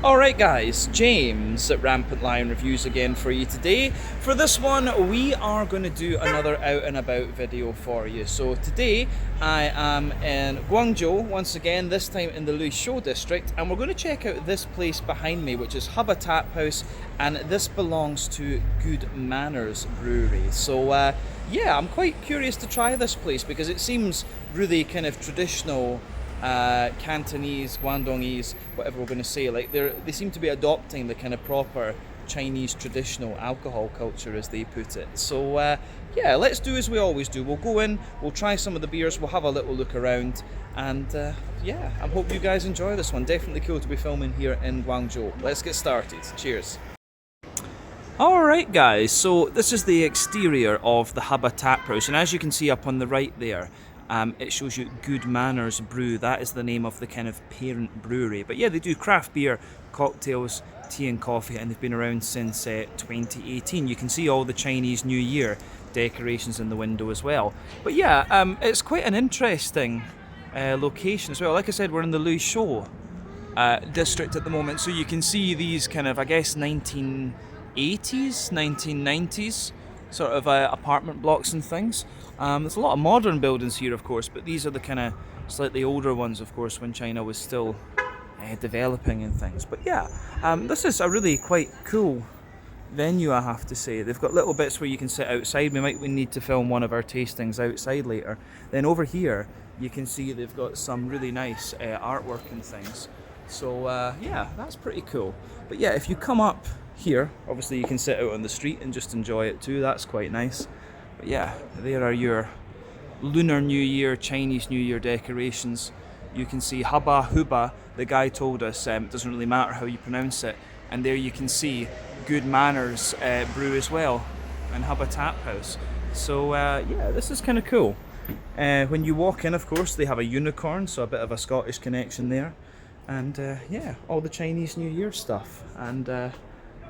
Alright guys, James at Rampant Lion Reviews again for you today. For this one, we are going to do another out and about video for you. So today, I am in Guangzhou, once again, this time in the Luishou district, and we're going to check out this place behind me, which is Hubba Tap House, and this belongs to Good Manners Brewery. So yeah, I'm quite curious to try this place because it seems really kind of traditional, Cantonese, Guangdongese, whatever we're going to say. Like they seem to be adopting the kind of proper Chinese traditional alcohol culture, as they put it. So yeah, let's do as we always do. We'll go in, we'll try some of the beers, we'll have a little look around, and yeah, I hope you guys enjoy this one. Definitely cool to be filming here in Guangzhou. Let's get started. Cheers. Alright guys, so this is the exterior of the Hubba Tap House, and as you can see up on the right there, it shows you Good Manners Brew. That is the name of the kind of parent brewery. But yeah, they do craft beer, cocktails, tea and coffee, and they've been around since 2018. You can see all the Chinese New Year decorations in the window as well. But yeah, it's quite an interesting location as well. Like I said, we're in the Luishou district at the moment, so you can see these kind of, I guess, 1980s, 1990s sort of apartment blocks and things. There's a lot of modern buildings here, of course, but these are the kind of slightly older ones, of course, when China was still developing and things. But yeah, this is a really quite cool venue, I have to say. They've got little bits where you can sit outside. We need to film one of our tastings outside later. Then over here, you can see they've got some really nice artwork and things. So yeah, that's pretty cool. But yeah, if you come up here, obviously you can sit out on the street and just enjoy it too. That's quite nice. But yeah, there are your Lunar New Year, Chinese New Year decorations. You can see Hubba. The guy told us it doesn't really matter how you pronounce it. And there you can see Good Manners Brew as well, and Hubba Tap House. So yeah, this is kind of cool. When you walk in, of course, they have a unicorn, so a bit of a Scottish connection there. And yeah, all the Chinese New Year stuff. And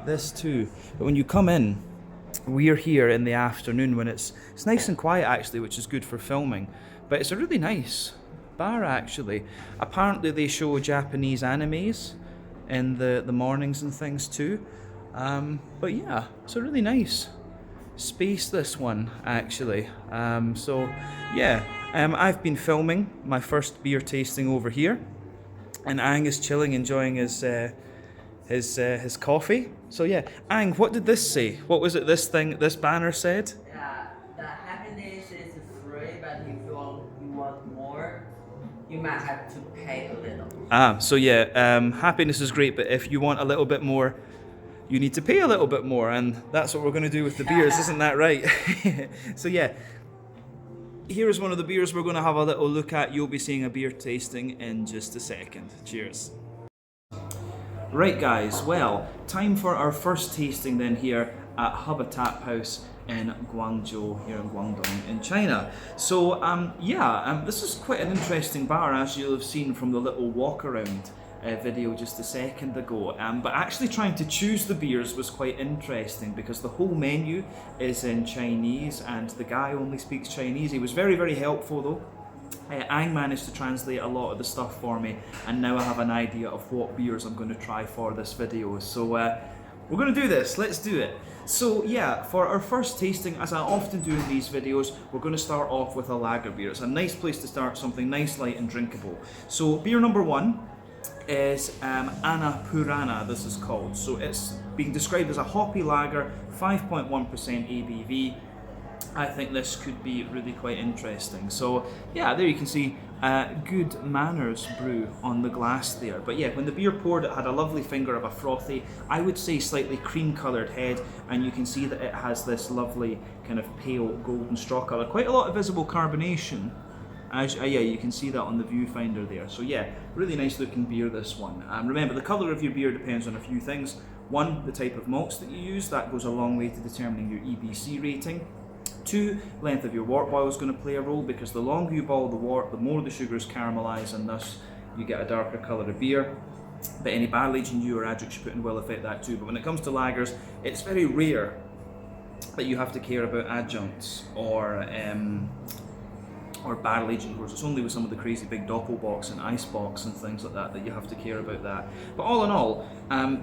this too. But when you come in, we're here in the afternoon when it's nice and quiet actually, which is good for filming. But it's a really nice bar actually. Apparently they show Japanese animes in the mornings and things too. But yeah, it's a really nice space, this one actually. So yeah, I've been filming my first beer tasting over here, and Ang is chilling, enjoying his coffee. So yeah, Ang, what did this say? What was it this banner said? Yeah, the happiness is free, but if you want more, you might have to pay a little. So yeah, happiness is great, but if you want a little bit more, you need to pay a little bit more, and that's what we're going to do with the beers, isn't that right? So yeah, here's one of the beers we're going to have a little look at. You'll be seeing a beer tasting in just a second. Cheers. Right guys, well, time for our first tasting then here at Hubba Tap House in Guangzhou, here in Guangdong in China. So yeah, this is quite an interesting bar, as you'll have seen from the little walk around video just a second ago. But actually trying to choose the beers was quite interesting because the whole menu is in Chinese and the guy only speaks Chinese. He was very, very helpful though. Ang managed to translate a lot of the stuff for me, and now I have an idea of what beers I'm going to try for this video. So we're going to do this, let's do it. So yeah, for our first tasting, as I often do in these videos, we're going to start off with a lager beer. It's a nice place to start, something nice, light and drinkable. So beer number one is Anna Purana, this is called. So it's being described as a hoppy lager, 5.1% ABV. I think this could be really quite interesting. So yeah, there you can see Good Manners Brew on the glass there. But yeah, when the beer poured, it had a lovely finger of a frothy, I would say slightly cream coloured head, and you can see that it has this lovely kind of pale golden straw colour. Quite a lot of visible carbonation. Yeah, you can see that on the viewfinder there. So yeah, really nice looking beer, this one. Remember, the colour of your beer depends on a few things. One, the type of malts that you use, that goes a long way to determining your EBC rating. Two, length of your wort boil is going to play a role, because the longer you boil the wort, the more the sugars caramelise, and thus you get a darker colour of beer. But any barrel aging you or adjuncts you put in will affect that too. But when it comes to lagers, it's very rare that you have to care about adjuncts or or barrel aging, of course. It's only with some of the crazy big Doppelbox and Icebox and things like that that you have to care about that. But all in all,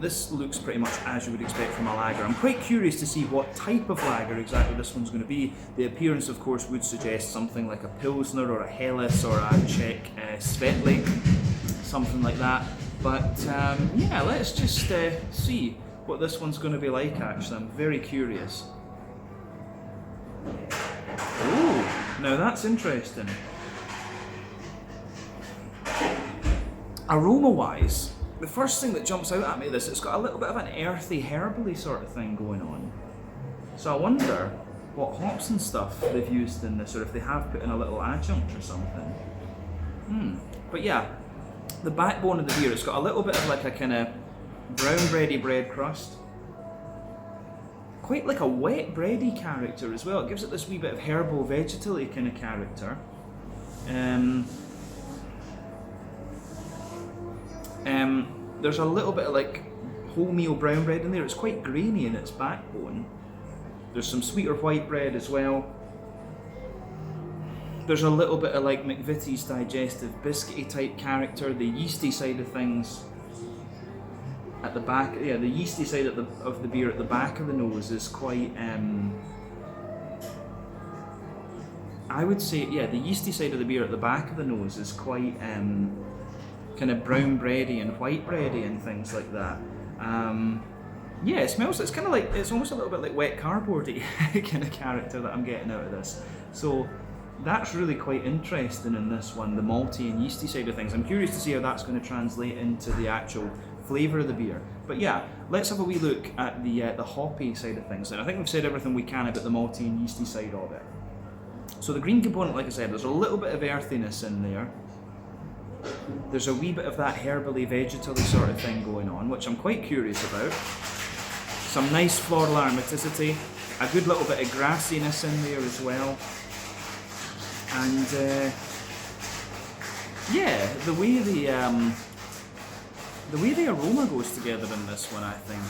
this looks pretty much as you would expect from a lager. I'm quite curious to see what type of lager exactly this one's going to be. The appearance, of course, would suggest something like a Pilsner or a Helles or a Czech Svetli, something like that. But yeah, let's just see what this one's going to be like, actually. I'm very curious. Ooh, now that's interesting. Aroma-wise, the first thing that jumps out at me is it's got a little bit of an earthy, herbally sort of thing going on. So I wonder what hops and stuff they've used in this, or if they have put in a little adjunct or something. But yeah, the backbone of the beer, it's got a little bit of like a kind of brown bready bread crust. Quite like a wet bready character as well. It gives it this wee bit of herbal, vegetal-y kind of character. There's a little bit of like wholemeal brown bread in there. It's quite grainy in its backbone. There's some sweeter white bread as well. There's a little bit of like McVitie's digestive biscuity type character. The yeasty side of things at the back, yeah, the yeasty side of the beer at the back of the nose is quite, I would say, yeah, the yeasty side of the beer at the back of the nose is quite kind of brown bready and white bready and things like that. Yeah, it smells, it's kind of like, it's almost a little bit like wet cardboardy kind of character that I'm getting out of this. So that's really quite interesting in this one, the malty and yeasty side of things. I'm curious to see how that's going to translate into the actual flavour of the beer. But yeah, let's have a wee look at the hoppy side of things. And I think we've said everything we can about the malty and yeasty side of it. So the green component, like I said, there's a little bit of earthiness in there. There's a wee bit of that herbally, vegetally sort of thing going on, which I'm quite curious about. Some nice floral aromaticity, a good little bit of grassiness in there as well. And yeah, the way the aroma goes together in this one, I think,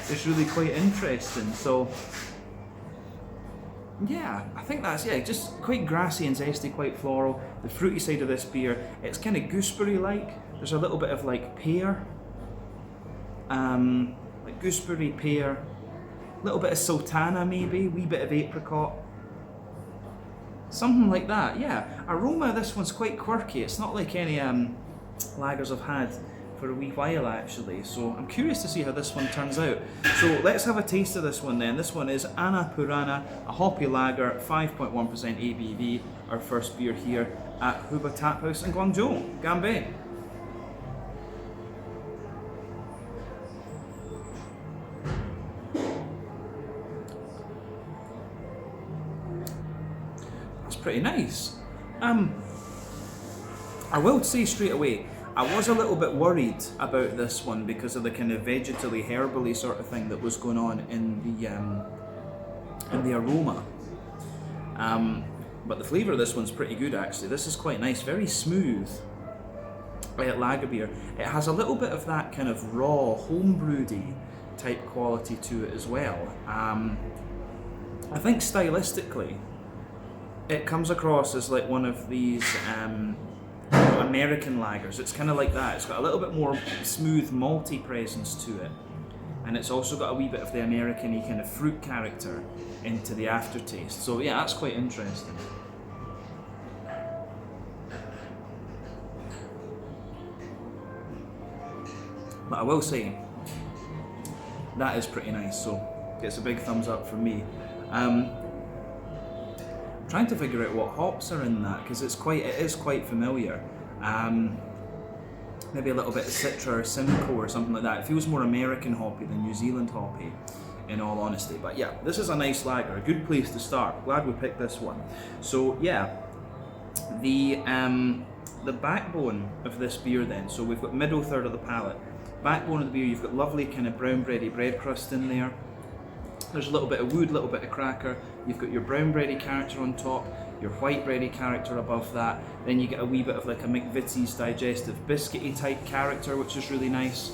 is really quite interesting. So yeah, I think that's, yeah, just quite grassy and zesty, quite floral. The fruity side of this beer, it's kind of gooseberry-like. There's a little bit of like pear, like gooseberry, pear, a little bit of sultana maybe, wee bit of apricot. Something like that, yeah. Aroma, this one's quite quirky. It's not like any lagers I've had for a wee while actually. So I'm curious to see how this one turns out. So let's have a taste of this one then. This one is Anna Purana, a hoppy lager, 5.1% ABV. Our first beer here at Hubba Tap House in Guangzhou, Ganbei. Pretty nice. I will say straight away, I was a little bit worried about this one because of the kind of vegetally, herbally sort of thing that was going on in the aroma. But the flavour of this one's pretty good actually. This is quite nice, very smooth lager beer. It has a little bit of that kind of raw, homebrewedy type quality to it as well. I think stylistically, it comes across as like one of these American lagers. It's kind of like that. It's got a little bit more smooth, malty presence to it. And it's also got a wee bit of the American-y kind of fruit character into the aftertaste. So yeah, that's quite interesting. But I will say, that is pretty nice, so gets a big thumbs up from me. Trying to figure out what hops are in that because it is quite familiar. Maybe a little bit of Citra or Simcoe or something like that. It feels more American hoppy than New Zealand hoppy, in all honesty. But yeah, this is a nice lager, a good place to start. Glad we picked this one. So yeah, the backbone of this beer then. So we've got middle third of the palate. Backbone of the beer, you've got lovely kind of brown bready bread crust in there. There's a little bit of wood, a little bit of cracker. You've got your brown bready character on top, your white bready character above that. Then you get a wee bit of like a McVitie's digestive biscuity type character, which is really nice.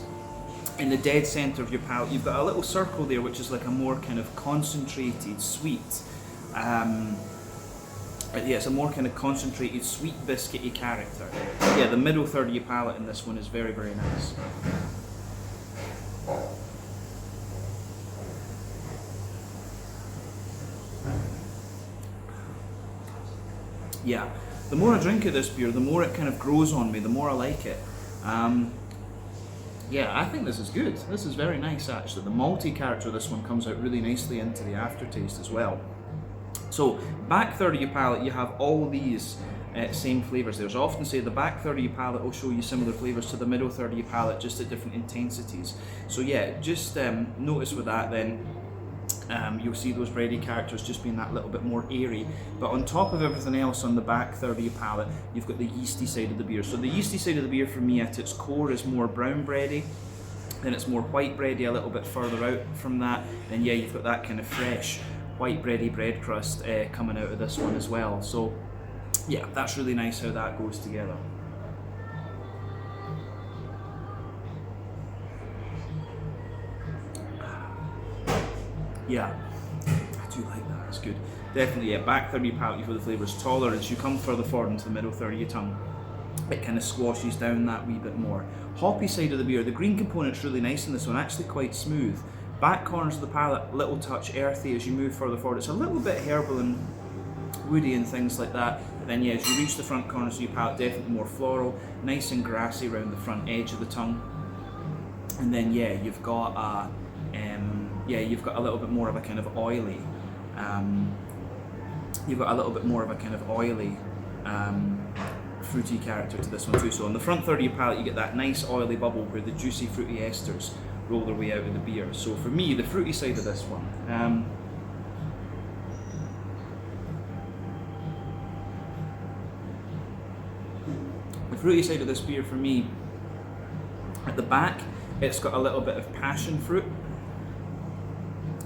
In the dead centre of your palate, you've got a little circle there, which is like a more kind of concentrated, sweet, Yeah, it's a more kind of concentrated, sweet, biscuity character. Yeah, the middle third of your palate in this one is very, very nice. Yeah, the more I drink of this beer, the more it kind of grows on me, the more I like it. Yeah, I think this is good. This is very nice actually. The malty character of this one comes out really nicely into the aftertaste as well. So, back third of your palate, you have all these same flavours. There's often say the back third of your palate will show you similar flavours to the middle third of your palate, just at different intensities. So yeah, just notice with that then, you'll see those bready characters just being that little bit more airy. But on top of everything else on the back third of your palate, you've got the yeasty side of the beer. So the yeasty side of the beer for me at its core is more brown bready, then it's more white bready a little bit further out from that, and yeah, you've got that kind of fresh white bready bread crust coming out of this one as well. So yeah, that's really nice how that goes together. Yeah, I do like that, it's good. Definitely, yeah, back third of your palate, you've got the flavours taller. As you come further forward into the middle third of your tongue, it kind of squashes down that wee bit more. Hoppy side of the beer, the green component's really nice in this one, actually quite smooth. Back corners of the palate, little touch earthy as you move further forward. It's a little bit herbal and woody and things like that. But then yeah, as you reach the front corners of your palate, definitely more floral, nice and grassy around the front edge of the tongue. And then yeah, you've got a little bit more of a kind of oily. Fruity character to this one too. So on the front third of your palate, you get that nice oily bubble where the juicy fruity esters roll their way out of the beer. So for me, the fruity side of this one, the fruity side of this beer for me, at the back, it's got a little bit of passion fruit.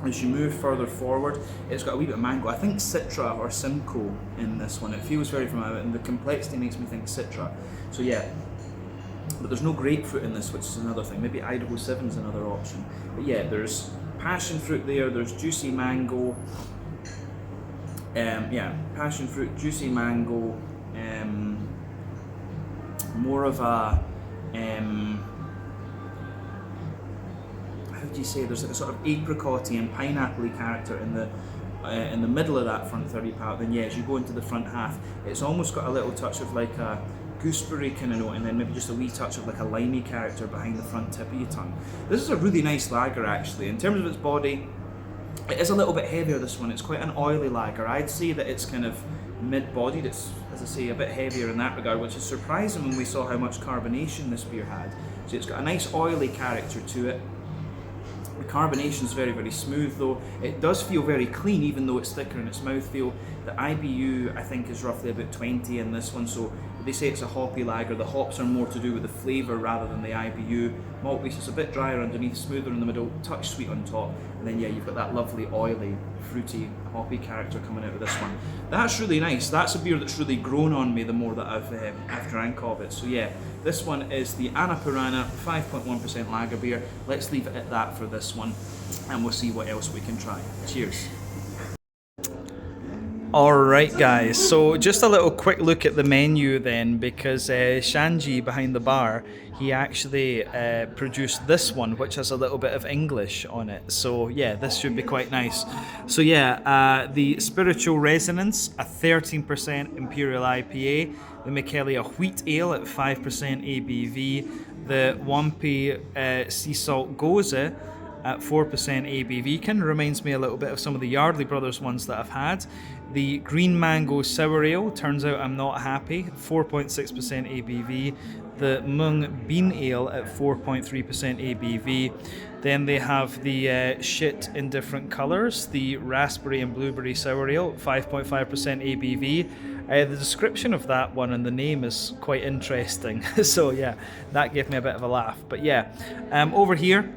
As you move further forward, it's got a wee bit of mango. I think Citra or Simcoe in this one. It feels very familiar, and the complexity makes me think Citra. So yeah, but there's no grapefruit in this, which is another thing. Maybe Idaho 7's another option. But yeah, there's passion fruit there, there's juicy mango. Yeah, passion fruit, juicy mango, more of a, how do you say, there's like a sort of apricot-y and pineapple-y character in the middle of that front third of your palate. Then yeah, as you go into the front half, it's almost got a little touch of like a gooseberry kind of note, and then maybe just a wee touch of like a limey character behind the front tip of your tongue. This is a really nice lager actually. In terms of its body, it is a little bit heavier, this one. It's quite an oily lager. I'd say that it's kind of mid-bodied. It's, as I say, a bit heavier in that regard, which is surprising when we saw how much carbonation this beer had. So it's got a nice oily character to it. The carbonation is very, very smooth though. It does feel very clean even though it's thicker in its mouthfeel. The IBU I think is roughly about 20 in this one, so they say it's a hoppy lager. The hops are more to do with the flavour rather than the IBU. Malt base is a bit drier underneath, smoother in the middle, touch sweet on top, and then yeah, you've got that lovely oily, fruity, hoppy character coming out of this one. That's really nice. That's a beer that's really grown on me the more that I've drank of it. So yeah, this one is the Annapurna 5.1% lager beer. Let's leave it at that for this one, and we'll see what else we can try. Cheers. Alright guys, so just a little quick look at the menu then, because Shanji behind the bar, he actually produced this one which has a little bit of English on it, so yeah, this should be quite nice. So yeah, the Spiritual Resonance, a 13% Imperial IPA, the Michelia Wheat Ale at 5% ABV, the Wampi Sea Salt Gose at 4% ABV. Kind of reminds me a little bit of some of the Yardley Brothers ones that I've had. The Green Mango Sour Ale, turns out I'm not happy, 4.6% ABV. The Mung Bean Ale at 4.3% ABV. Then they have the Shit in Different Colours, the Raspberry and Blueberry Sour Ale, 5.5% ABV. The description of that one and the name is quite interesting, so yeah, that gave me a bit of a laugh. But yeah, over here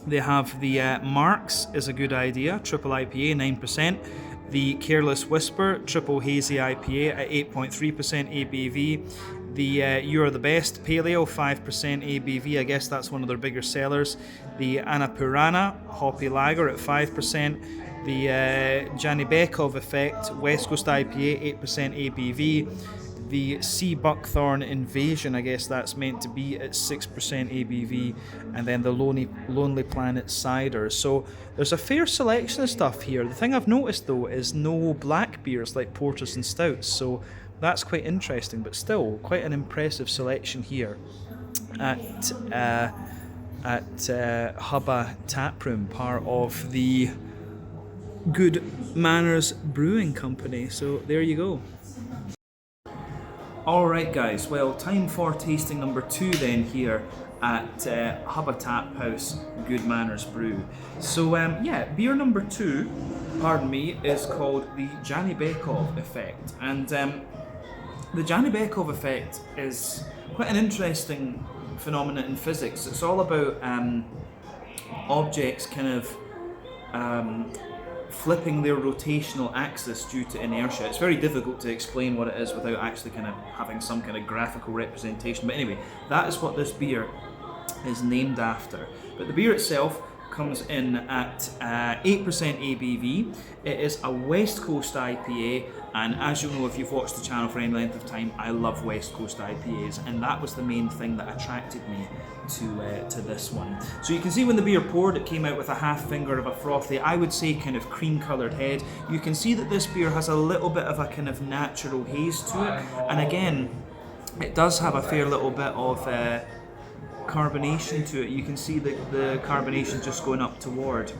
they have the Marks is a good idea, triple IPA, 9%. The Careless Whisper, triple hazy IPA at 8.3% ABV. The You're the Best Pale Ale, 5% ABV. I guess that's one of their bigger sellers. The Annapurna Hoppy Lager at 5%. The Janibekov Effect West Coast IPA, 8% ABV. The Sea Buckthorn Invasion, I guess that's meant to be, at 6% ABV, and then the Lonely Planet Cider. So there's a fair selection of stuff here. The thing I've noticed though is no black beers like porters and stouts, so that's quite interesting, but still quite an impressive selection here at Hubba Taproom, part of the Good Manners Brewing Company. So there you go. Alright guys, well, time for tasting number 2 then here at Hubba Tap House Good Manners Brew. So yeah, beer number 2, pardon me, is called the Janibekov Effect. And the Janibekov Effect is quite an interesting phenomenon in physics. It's all about objects kind of flipping their rotational axis due to inertia. It's very difficult to explain what it is without actually kind of having some kind of graphical representation. But anyway, that is what this beer is named after. But the beer itself comes in at 8% ABV. It is a West Coast IPA, and as you'll know if you've watched the channel for any length of time, I love West Coast IPAs, and that was the main thing that attracted me to this one. So you can see when the beer poured, it came out with a half finger of a frothy, I would say kind of cream coloured head. You can see that this beer has a little bit of a kind of natural haze to it, and again, it does have a fair little bit of carbonation to it. You can see the carbonation just going up toward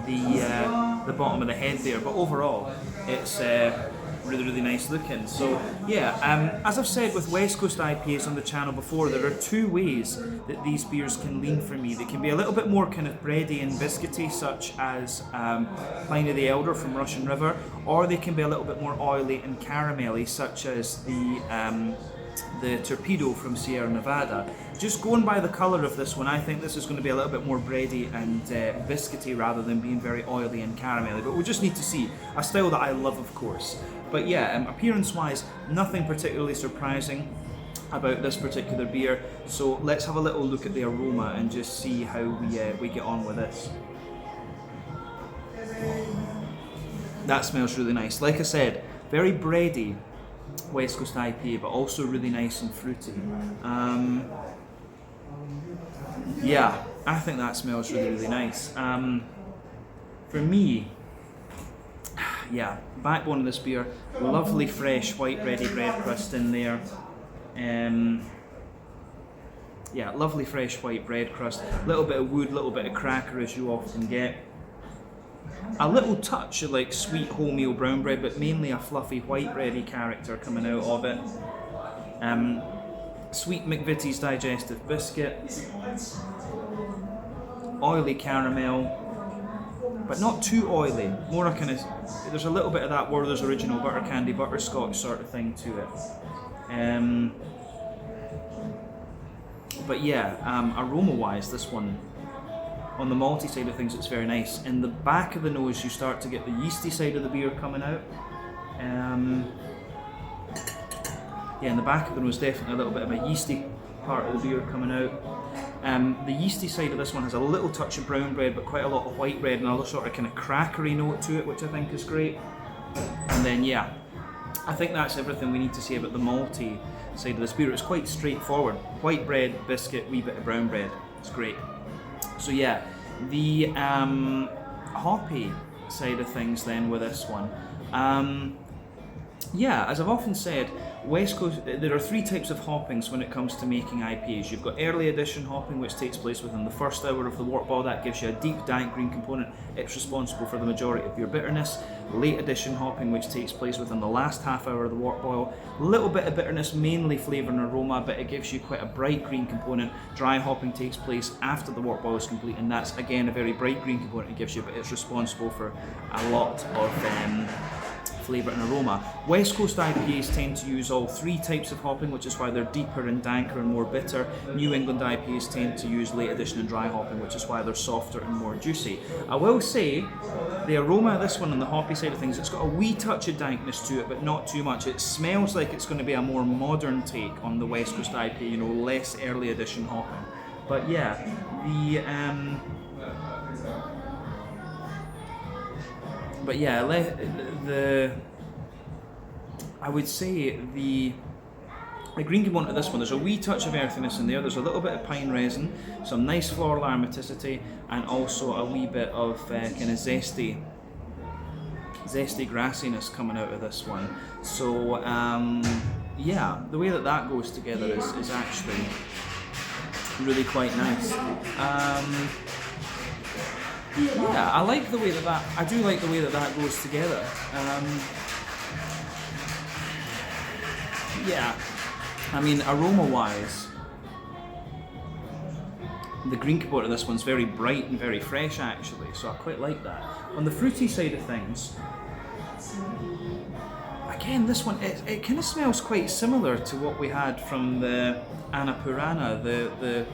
the bottom of the head there, but overall it's really nice looking. So yeah, as I've said with West Coast IPAs on the channel before, there are 2 ways that these beers can lean for me. They can be a little bit more kind of bready and biscuity, such as Pliny the Elder from Russian River, or they can be a little bit more oily and caramelly, such as the Torpedo from Sierra Nevada. Just going by the colour of this one, I think this is going to be a little bit more bready and biscuity rather than being very oily and caramelly, but we'll just need to see. A style that I love, of course. But yeah, appearance-wise, nothing particularly surprising about this particular beer, so let's have a little look at the aroma and just see how we get on with this. That smells really nice. Like I said, very bready West Coast IPA, but also really nice and fruity. Yeah, I think that smells really nice. For me, yeah, backbone of this beer, lovely fresh white ready bread crust in there. Yeah, lovely fresh white bread crust, a little bit of wood, little bit of cracker as you often get. A little touch of like sweet wholemeal brown bread, but mainly a fluffy white bready character coming out of it. Sweet McVitie's digestive biscuit, oily caramel, but not too oily. More a kind of, there's a little bit of that Werther's Original butter candy butterscotch sort of thing to it. But yeah, aroma-wise, this one, on the malty side of things, it's very nice. In the back of the nose, you start to get the yeasty side of the beer coming out. Yeah, in the back of the nose, definitely a little bit of a yeasty part of the beer coming out. The yeasty side of this one has a little touch of brown bread, but quite a lot of white bread and a little sort of kind of crackery note to it, which I think is great. And then yeah, I think that's everything we need to say about the malty side of this beer. It's quite straightforward. White bread, biscuit, wee bit of brown bread. It's great. So yeah, the hoppy side of things then with this one. Yeah, as I've often said, West Coast, there are 3 types of hoppings when it comes to making IPAs. You've got early edition hopping, which takes place within the first hour of the wort boil. That gives you a deep dank green component. It's responsible for the majority of your bitterness. Late edition hopping, which takes place within the last half hour of the wort boil. A little bit of bitterness, mainly flavour and aroma, but it gives you quite a bright green component. Dry hopping takes place after the wort boil is complete, and that's again a very bright green component it gives you, but it's responsible for a lot of flavour and aroma. West Coast IPAs tend to use all 3 types of hopping, which is why they're deeper and danker and more bitter. New England IPAs tend to use late addition and dry hopping, which is why they're softer and more juicy. I will say, the aroma of this one on the hoppy side of things, it's got a wee touch of dankness to it, but not too much. It smells like it's going to be a more modern take on the West Coast IPA, you know, less early edition hopping. But yeah, I would say the green cube onto this one, there's a wee touch of earthiness in there, there's a little bit of pine resin, some nice floral aromaticity, and also a wee bit of kind of zesty grassiness coming out of this one. So yeah, the way that goes together is actually really quite nice. Yeah, I like the way I do like the way that goes together. Yeah, I mean, aroma-wise, the green capota of this one's very bright and very fresh actually, so I quite like that. On the fruity side of things, again, this one, it kind of smells quite similar to what we had from the Annapurna, the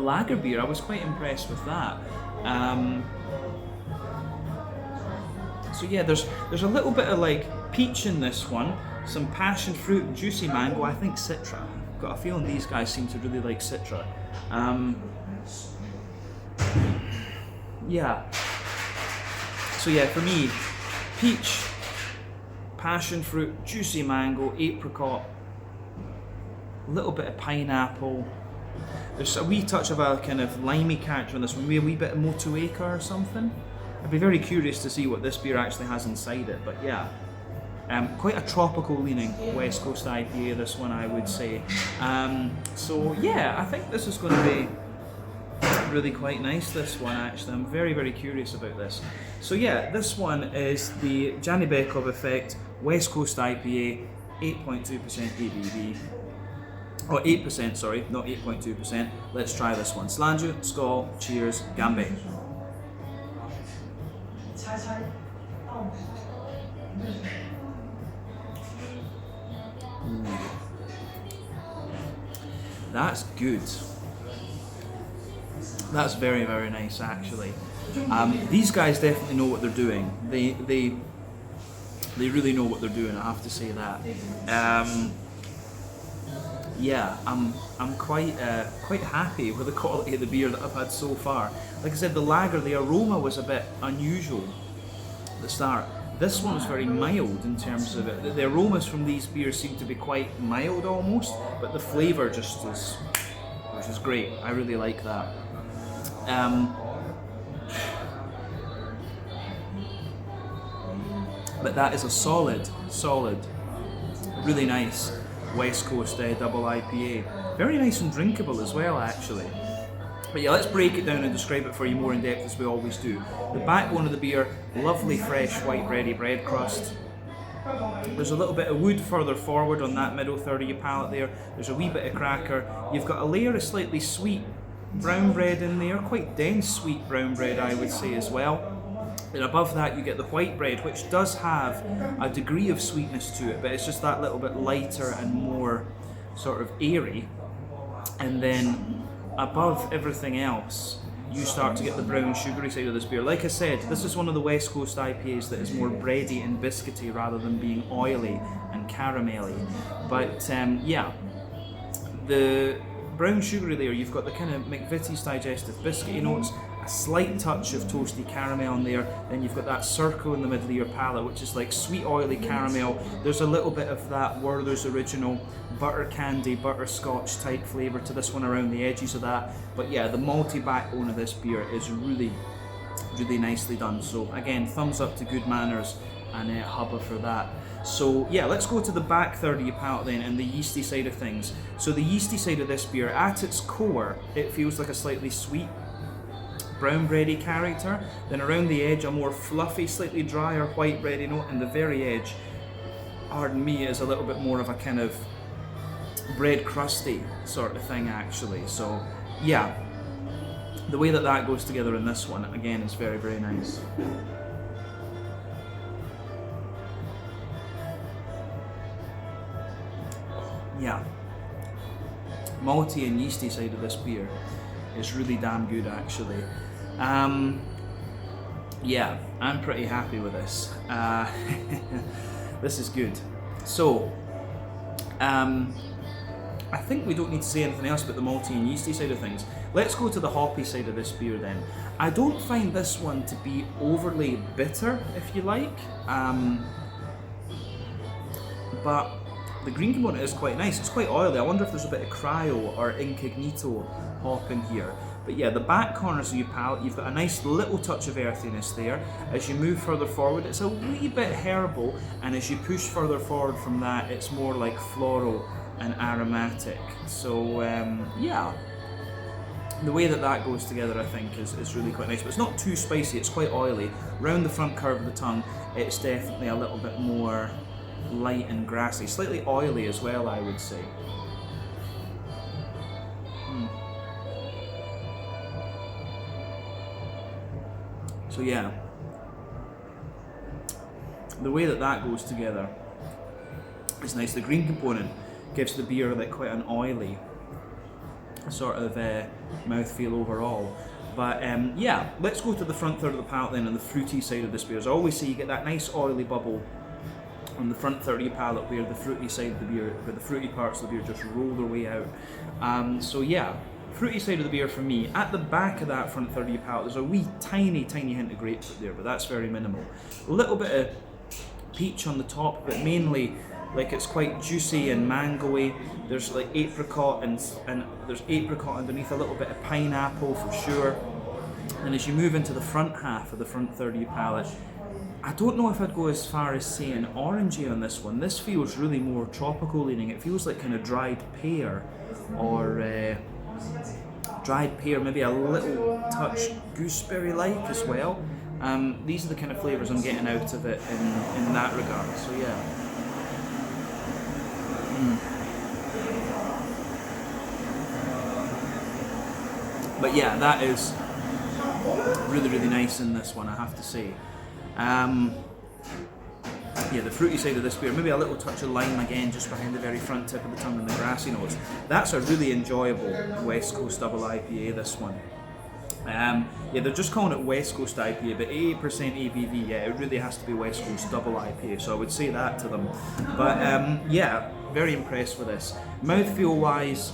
lager beer. I was quite impressed with that. So yeah, there's a little bit of like peach in this one, some passion fruit, juicy mango, I think Citra. I've got a feeling these guys seem to really like Citra. Yeah. So yeah, for me, peach, passion fruit, juicy mango, apricot, a little bit of pineapple. There's a wee touch of a kind of limey character in this one, maybe a wee bit of Motueka or something. I'd be very curious to see what this beer actually has inside it, but yeah. Quite a tropical leaning West Coast IPA, this one, I would say. So yeah, I think this is going to be really quite nice, this one actually. I'm very, very curious about this. So yeah, this one is the Janibekov Effect West Coast IPA, 8.2% ABV. Oh, 8%, sorry, not 8.2%. Let's try this one. Slanju, Skål, cheers, Gambe. That's good. That's very, very nice actually. These guys definitely know what they're doing. They really know what they're doing, I have to say that. Yeah, I'm quite happy with the quality of the beer that I've had so far. Like I said, the lager, the aroma was a bit unusual at the start. This one was very mild in terms of it. The aromas from these beers seem to be quite mild almost, but the flavour just is, which is great. I really like that. But that is a solid, really nice West Coast double IPA. Very nice and drinkable as well, actually. But yeah, let's break it down and describe it for you more in depth as we always do. The backbone of the beer, lovely fresh white bready bread crust. There's a little bit of wood further forward on that middle third of your palate there. There's a wee bit of cracker. You've got a layer of slightly sweet brown bread in there, quite dense sweet brown bread I would say as well. And above that you get the white bread, which does have a degree of sweetness to it, but it's just that little bit lighter and more sort of airy. And then above everything else, you start to get the brown sugary side of this beer. Like I said, this is one of the West Coast IPAs that is more bready and biscuity rather than being oily and caramelly. But yeah, the brown sugary there, you've got the kind of McVitie's digestive biscuity notes, a slight touch of toasty caramel in there, then you've got that circle in the middle of your palate which is like sweet oily caramel. There's a little bit of that Werther's original butter candy, butterscotch type flavour to this one around the edges of that. But yeah, the malty backbone of this beer is really, really nicely done. So again, thumbs up to Good Manners and Hubba for that. So yeah, let's go to the back third of your palate then and the yeasty side of things. So the yeasty side of this beer, at its core, it feels like a slightly sweet, brown bready character. Then around the edge, a more fluffy, slightly drier white bready note, and the very edge, pardon me, is a little bit more of a kind of bread crusty sort of thing actually. So yeah, the way that goes together in this one, again, is very, very nice. malty and yeasty side of this beer is really damn good actually. Yeah, I'm pretty happy with this. This is good. So, I think we don't need to say anything else about the malty and yeasty side of things. Let's go to the hoppy side of this beer then. I don't find this one to be overly bitter, if you like, but the green component is quite nice. It's quite oily. I wonder if there's a bit of cryo or incognito hop in here. But yeah, the back corners of your palate, you've got a nice little touch of earthiness there. As you move further forward, it's a wee bit herbal, and as you push further forward from that, it's more like floral and aromatic. So yeah, the way that that goes together I think is really quite nice, but it's not too spicy, it's quite oily. Round the front curve of the tongue, it's definitely a little bit more light and grassy, slightly oily as well, I would say. So yeah, the way that that goes together is nice. The green component gives the beer like quite an oily sort of mouthfeel overall. But yeah, let's go to the front third of the palate then, and the fruity side of this beer. As I always say, you get that nice oily bubble on the front third of your palate where the fruity side of the beer, where the fruity parts of the beer just roll their way out. So yeah, fruity side of the beer for me. At the back of that front third of your palate, there's a wee tiny hint of grapefruit there, but that's very minimal. A little bit of peach on the top, but mainly like it's quite juicy and mangoey. There's like apricot and there's apricot underneath, a little bit of pineapple for sure. And as you move into the front half of the front third of your palate, I don't know if I'd go as far as saying orangey on this one. This feels really more tropical leaning. It feels like kind of dried pear, or maybe a little touch gooseberry-like as well. These are the kind of flavours I'm getting out of it in that regard. So yeah. But yeah, that is really, really nice in this one, I have to say. Yeah, the fruity side of this beer, maybe a little touch of lime again, just behind the very front tip of the tongue and the grassy notes. That's a really enjoyable West Coast double IPA, this one. Yeah, they're just calling it West Coast IPA, but 80% ABV, yeah, it really has to be West Coast double IPA, so I would say that to them. But yeah, very impressed with this. Mouthfeel wise,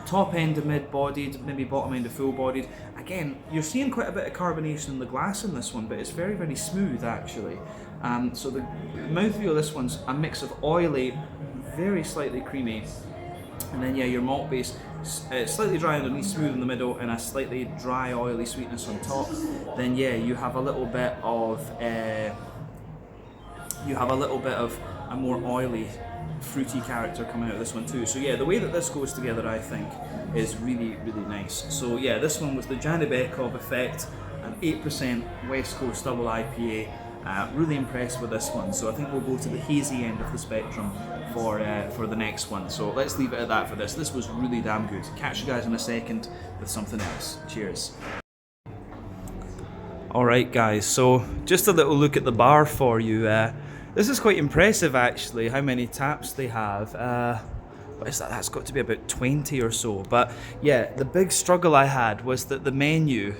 top end of mid-bodied, maybe bottom end of full-bodied. Again, you're seeing quite a bit of carbonation in the glass in this one, but it's very, very smooth actually. So the mouthfeel of this one's a mix of oily, very slightly creamy, and then yeah, your malt base, slightly dry underneath, smooth in the middle, and a slightly dry, oily sweetness on top. Then yeah, you have a little bit of a more oily, fruity character coming out of this one too. So yeah, the way that this goes together, I think, is really, really nice. So yeah, this one was the Janibekov effect, an 8% West Coast double IPA. Really impressed with this one. So I think we'll go to the hazy end of the spectrum for the next one. So let's leave it at that for this. This was really damn good. Catch you guys in a second with something else. Cheers. Alright guys, so just a little look at the bar for you. This is quite impressive actually, how many taps they have. What is that? That's got to be about 20 or so. But yeah, the big struggle I had was that the menu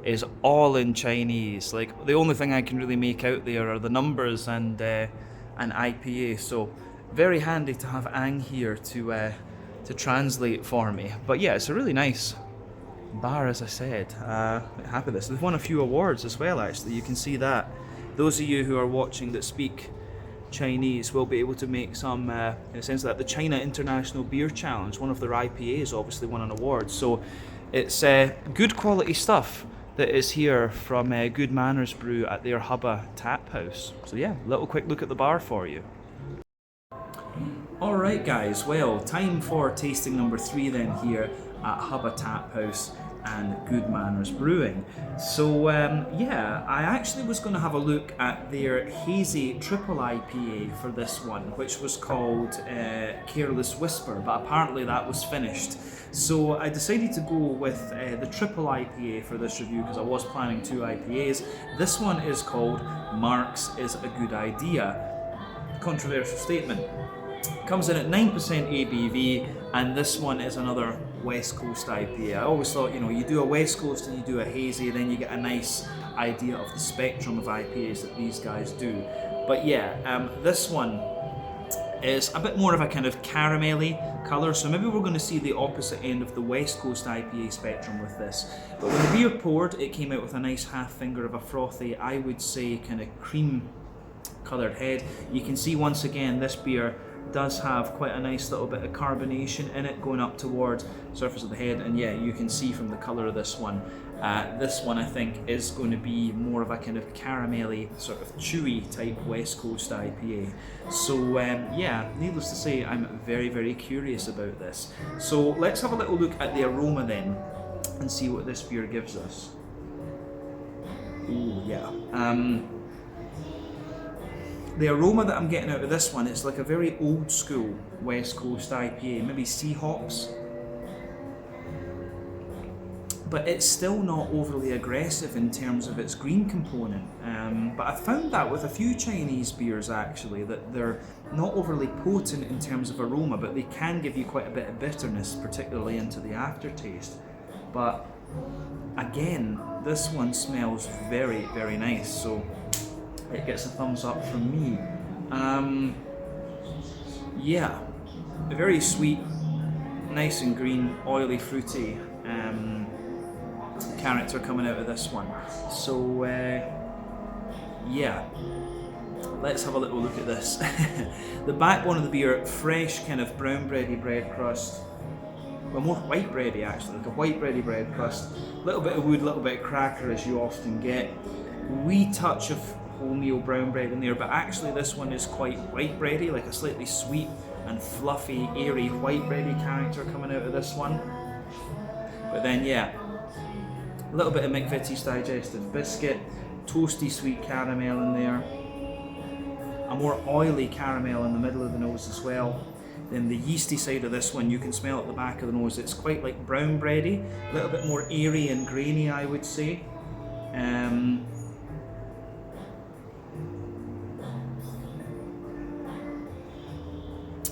is all in Chinese. Like, the only thing I can really make out there are the numbers and IPA. So very handy to have Ang here to translate for me. But yeah, it's a really nice bar, as I said. Happy with this. They've won a few awards as well, actually. You can see that. Those of you who are watching that speak Chinese will be able to make some, in a sense that the China International Beer Challenge, one of their IPAs, obviously won an award. So it's good quality stuff that is here from Good Manners Brew at their Hubba Tap House. So yeah, little quick look at the bar for you. Alright guys, well, time for tasting number 3 then here at Hubba Tap House and Good Manners Brewing. So yeah, I actually was going to have a look at their hazy triple IPA for this one, which was called Careless Whisper, but apparently that was finished. So I decided to go with the triple IPA for this review because I was planning 2 IPAs. This one is called Marx is a Good Idea. Controversial statement. Comes in at 9% ABV, And this one is another West Coast IPA. I always thought, you know, you do a West Coast and you do a hazy, then you get a nice idea of the spectrum of IPAs that these guys do. But yeah, this one is a bit more of a kind of caramelly colour, so maybe we're going to see the opposite end of the West Coast IPA spectrum with this. But when the beer poured, it came out with a nice half finger of a frothy, I would say, kind of cream coloured head. You can see once again this beer does have quite a nice little bit of carbonation in it going up towards the surface of the head, and yeah, you can see from the colour of this one I think is going to be more of a kind of caramelly, sort of chewy type West Coast IPA. So yeah, needless to say, I'm very, very curious about this. So let's have a little look at the aroma then and see what this beer gives us. Ooh, yeah. The aroma that I'm getting out of this one, it's like a very old school West Coast IPA, maybe sea hops. But it's still not overly aggressive in terms of its green component. But I found that with a few Chinese beers actually, that they're not overly potent in terms of aroma, but they can give you quite a bit of bitterness, particularly into the aftertaste. But again, this one smells very, very nice, so it gets a thumbs up from me. Yeah, very sweet, nice and green, oily, fruity character coming out of this one. So yeah, let's have a little look at this. The backbone of the beer, fresh kind of brown bready bread crust. Well, more white bready actually, like a white bready bread crust. A little bit of wood, a little bit of cracker, as you often get. Wee touch of wholemeal brown bread in there, but actually this one is quite white bready, like a slightly sweet and fluffy, airy white bready character coming out of this one. But then yeah, a little bit of McVitie's digestive biscuit, toasty sweet caramel in there, a more oily caramel in the middle of the nose as well. Then the yeasty side of this one, you can smell at the back of the nose, it's quite like brown bready, a little bit more airy and grainy, I would say.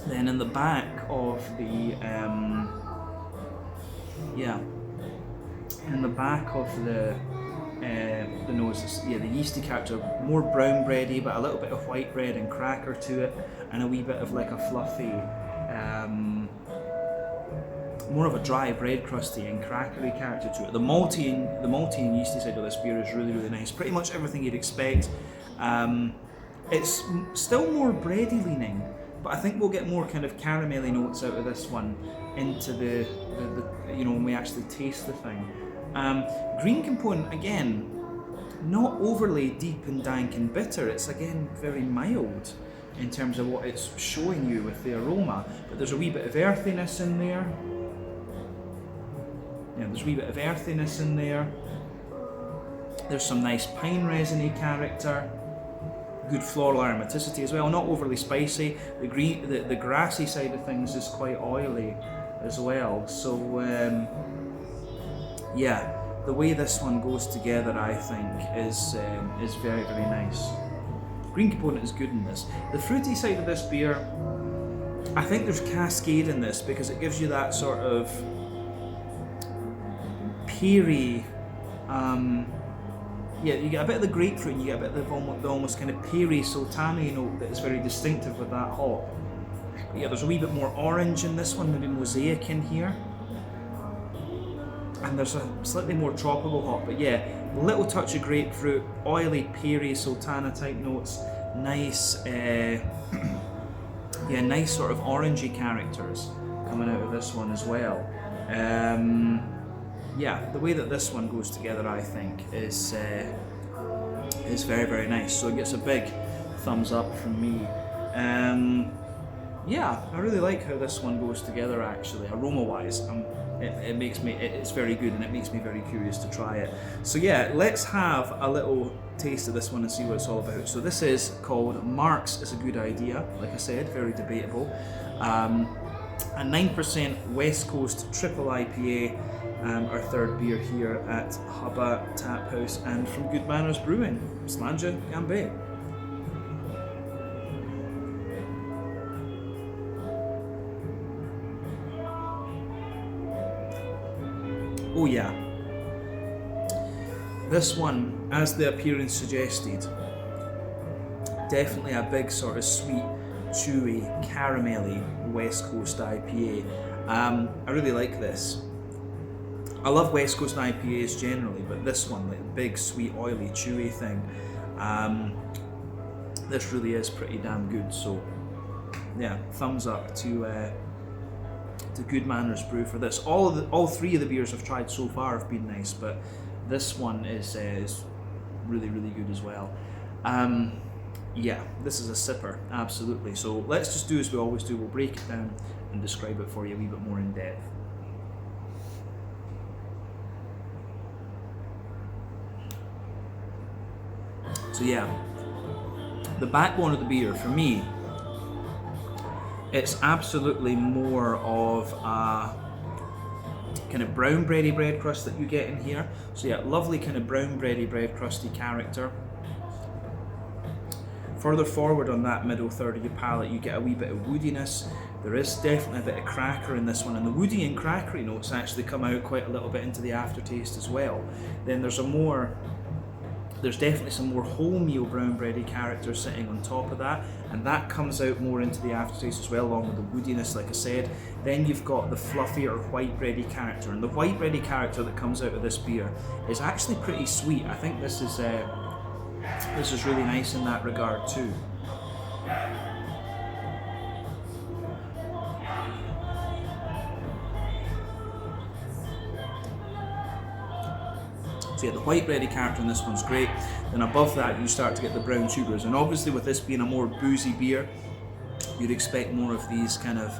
Then in the back of the in the back of the nose, yeah, the yeasty character, more brown bready, but a little bit of white bread and cracker to it, and a wee bit of like a fluffy, more of a dry bread crusty and crackery character to it. The malty and yeasty side of this beer is really, really nice. Pretty much everything you'd expect. It's still more bready leaning, but I think we'll get more kind of caramelly notes out of this one into the you know, when we actually taste the thing. Green component, again, not overly deep and dank and bitter. It's again very mild in terms of what it's showing you with the aroma, but there's a wee bit of earthiness in there. Yeah, there's a wee bit of earthiness in there. There's some nice pine resiny character. Good floral aromaticity as well, not overly spicy. The grassy side of things is quite oily as well. So yeah, the way this one goes together, I think, is very, very nice. Green component is good in this. The fruity side of this beer, I think there's Cascade in this because it gives you that sort of peary. Yeah, you get a bit of the grapefruit and you get a bit of the almost kind of peary sultana note that is very distinctive with that hop. But yeah, there's a wee bit more orange in this one, maybe mosaic in here. And there's a slightly more tropical hop, but yeah, a little touch of grapefruit, oily, peary, sultana type notes, nice, yeah, nice sort of orangey characters coming out of this one as well. Yeah, the way that this one goes together, I think, is very, very nice. So it gets a big thumbs up from me. Yeah, I really like how this one goes together. Actually, aroma-wise, it's very good, and it makes me very curious to try it. So yeah, let's have a little taste of this one and see what it's all about. So this is called Mark's Is a Good Idea. Like I said, very debatable. A 9% West Coast triple IPA. Our third beer here at Hubba Tap House and from Good Manners Brewing. Slanja Gambe. Oh yeah. This one, as the appearance suggested, definitely a big sort of sweet, chewy, caramelly West Coast IPA. I really like this. I love West Coast IPAs generally, but this one, like the big, sweet, oily, chewy thing, this really is pretty damn good. So, yeah, thumbs up to Good Manners Brew for this. All three of the beers I've tried so far have been nice, but this one is really, really good as well. Yeah, this is a sipper, absolutely. So let's just do as we always do. We'll break it down and describe it for you a wee bit more in depth. So yeah, the backbone of the beer for me, it's absolutely more of a kind of brown bready bread crust that you get in here. So yeah, lovely kind of brown bready bread crusty character. Further forward on that middle third of your palate, you get a wee bit of woodiness. There is definitely a bit of cracker in this one, and the woody and crackery notes actually come out quite a little bit into the aftertaste as well. Then there's definitely some more wholemeal brown bready character sitting on top of that, and that comes out more into the aftertaste as well, along with the woodiness, like I said. Then you've got the fluffier white bready character, and the white bready character that comes out of this beer is actually pretty sweet. I think this is really nice in that regard too. So yeah, the white bready character in this one's great. Then above that you start to get the brown sugars, and obviously with this being a more boozy beer, you'd expect more of these kind of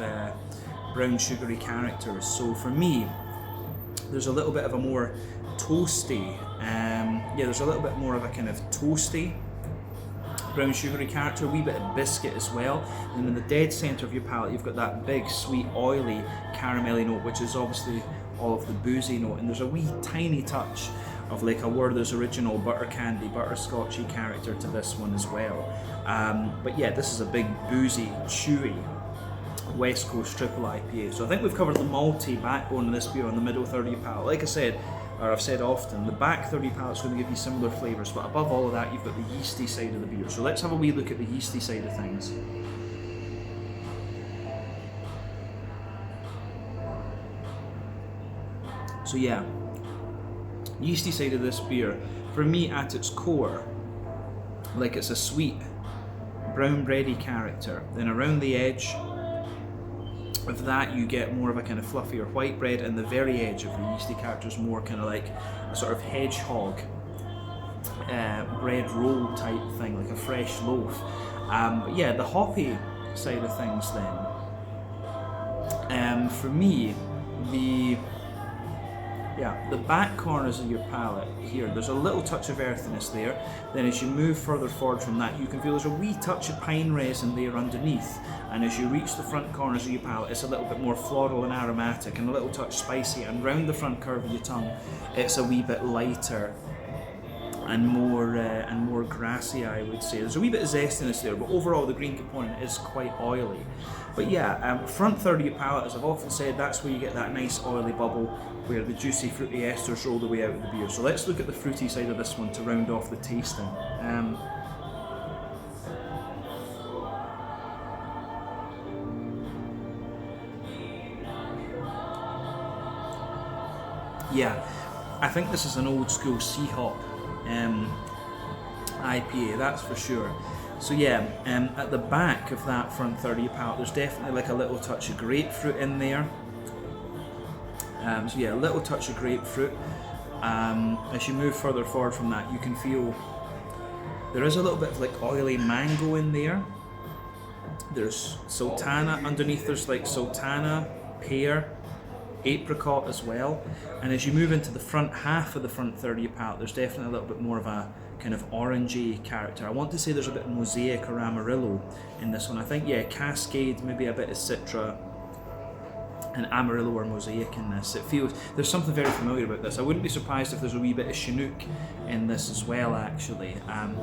brown sugary characters. So for me, there's a little bit of a more toasty, there's a little bit more of a kind of toasty brown sugary character, a wee bit of biscuit as well. And in the dead centre of your palate, you've got that big, sweet, oily, caramelly note, which is obviously all of the boozy note. And there's a wee tiny touch of like a Werther's Original butter candy, butterscotchy character to this one as well. But yeah, this is a big, boozy, chewy West Coast triple IPA. So I think we've covered the malty backbone of this beer on the middle third of your palate. Like I said, or I've said often, the back third of your palate's going to give you similar flavours, but above all of that, you've got the yeasty side of the beer. So let's have a wee look at the yeasty side of things. So yeah, yeasty side of this beer, for me at its core, like it's a sweet brown bready character. Then around the edge of that you get more of a kind of fluffier white bread, and the very edge of the yeasty character is more kind of like a sort of hedgehog bread roll type thing, like a fresh loaf. But yeah, the hoppy side of things then, for me, the back corners of your palate here, there's a little touch of earthiness there. Then as you move further forward from that, you can feel there's a wee touch of pine resin there underneath. And as you reach the front corners of your palate, it's a little bit more floral and aromatic and a little touch spicy. And round the front curve of your tongue, it's a wee bit lighter and more grassy, I would say. There's a wee bit of zestiness there, but overall the green component is quite oily. But yeah, front third of your palate, as I've often said, that's where you get that nice oily bubble where the juicy fruity esters roll the way out of the beer. So let's look at the fruity side of this one to round off the tasting. Yeah, I think this is an old school sea hop IPA, that's for sure. So yeah, at the back of that front third of your palate, there's definitely like a little touch of grapefruit in there. So yeah, a little touch of grapefruit. As you move further forward from that, you can feel there is a little bit of like oily mango in there. There's sultana underneath. There's like sultana, pear, apricot as well. And as you move into the front half of the front third of your palate, there's definitely a little bit more of a kind of orangey character. I want to say there's a bit of mosaic or amarillo in this one. I think, yeah, cascade, maybe a bit of citra and amarillo or mosaic in this. It feels, there's something very familiar about this. I wouldn't be surprised if there's a wee bit of Chinook in this as well, actually.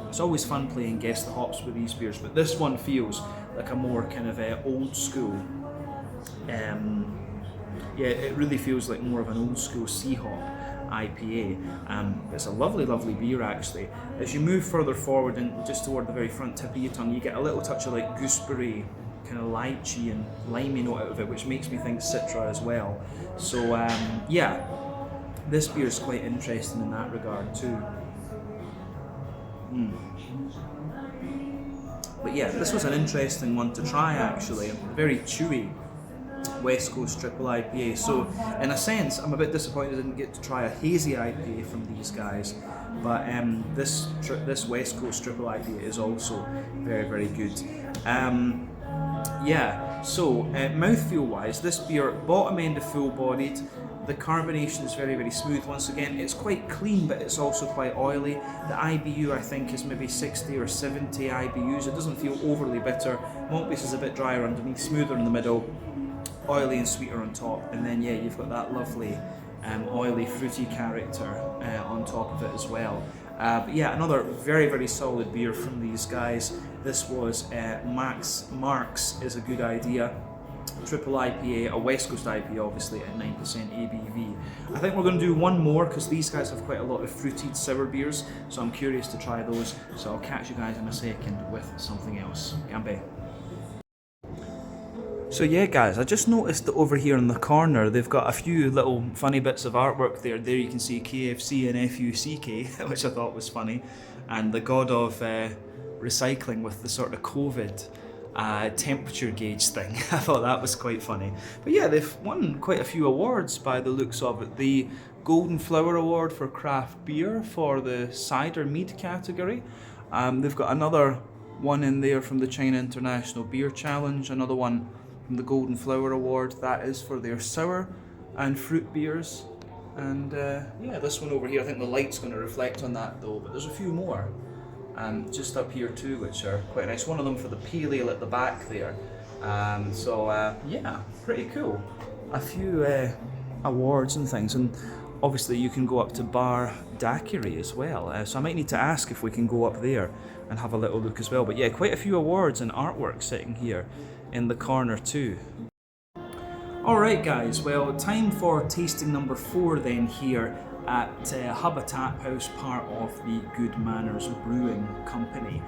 It's always fun playing Guess the Hops with these beers, but this one feels like a more kind of old school yeah, it really feels like more of an old school sea hop IPA. It's a lovely, lovely beer actually. As you move further forward and just toward the very front tip of your tongue, you get a little touch of like gooseberry, kind of lychee and limey note out of it, which makes me think Citra as well. So yeah, this beer is quite interesting in that regard too. But yeah, this was an interesting one to try actually. Very chewy West Coast Triple IPA. So in a sense, I'm a bit disappointed I didn't get to try a hazy IPA from these guys. But this West Coast Triple IPA is also very, very good. Yeah, so mouthfeel wise, this beer, bottom end of full bodied. The carbonation is very, very smooth. Once again, it's quite clean, but it's also quite oily. The IBU, I think, is maybe 60 or 70 IBUs. It doesn't feel overly bitter. Malt base is a bit drier underneath, smoother in the middle, oily and sweeter on top. And then, yeah, you've got that lovely oily, fruity character on top of it as well. But yeah, another very, very solid beer from these guys. This was Mark's is a good idea. Triple IPA, a West Coast IPA obviously at 9% ABV. I think we're going to do one more because these guys have quite a lot of fruited sour beers, so I'm curious to try those. So I'll catch you guys in a second with something else. Gambe. So yeah guys, I just noticed that over here in the corner they've got a few little funny bits of artwork there. There you can see KFC and FUCK, which I thought was funny, and the god of recycling with the sort of COVID temperature gauge thing. I thought that was quite funny. But yeah, they've won quite a few awards by the looks of it. The Golden Flower Award for craft beer for the cider mead category. They've got another one in there from the China International Beer Challenge, another one from the Golden Flower Award, that is for their sour and fruit beers. And yeah, this one over here, I think the light's going to reflect on that though, but there's a few more. Just up here too, which are quite nice. One of them for the pale ale at the back there. So yeah, pretty cool. A few awards and things, and obviously you can go up to Bar Daiquiri as well. So I might need to ask if we can go up there and have a little look as well. But yeah, quite a few awards and artwork sitting here in the corner too. Alright guys, well time for tasting number 4 then here at Hubba Tap House, part of the Good Manners Brewing Company.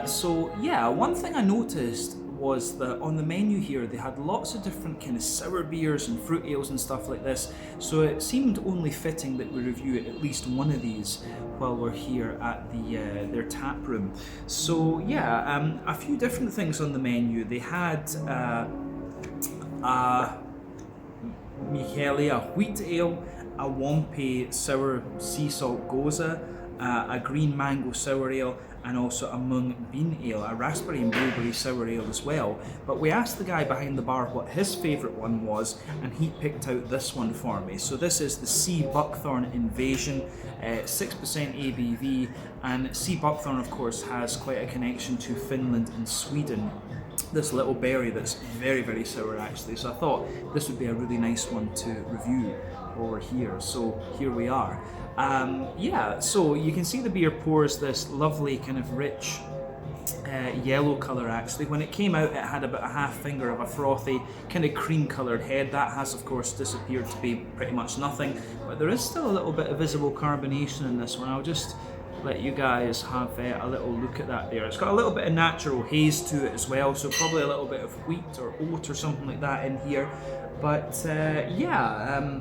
So yeah, one thing I noticed was that on the menu here they had lots of different kind of sour beers and fruit ales and stuff like this, so it seemed only fitting that we review at least one of these while we're here at their tap room. So yeah, a few different things on the menu. They had Michelia wheat ale, a Wampe sour sea salt goza, a green mango sour ale, and also a mung bean ale, a raspberry and blueberry sour ale as well. But we asked the guy behind the bar what his favourite one was, and he picked out this one for me. So this is the Sea Buckthorn Invasion, 6% ABV, and Sea Buckthorn of course has quite a connection to Finland and Sweden. This little berry that's very, very sour actually, so I thought this would be a really nice one to review over here. So here we are. Yeah, so you can see the beer pours this lovely kind of rich yellow colour actually. When it came out it had about a half finger of a frothy kind of cream coloured head. That has of course disappeared to be pretty much nothing, but there is still a little bit of visible carbonation in this one. I'll just let you guys have a little look at that there. It's got a little bit of natural haze to it as well, so probably a little bit of wheat or oat or something like that in here. But yeah,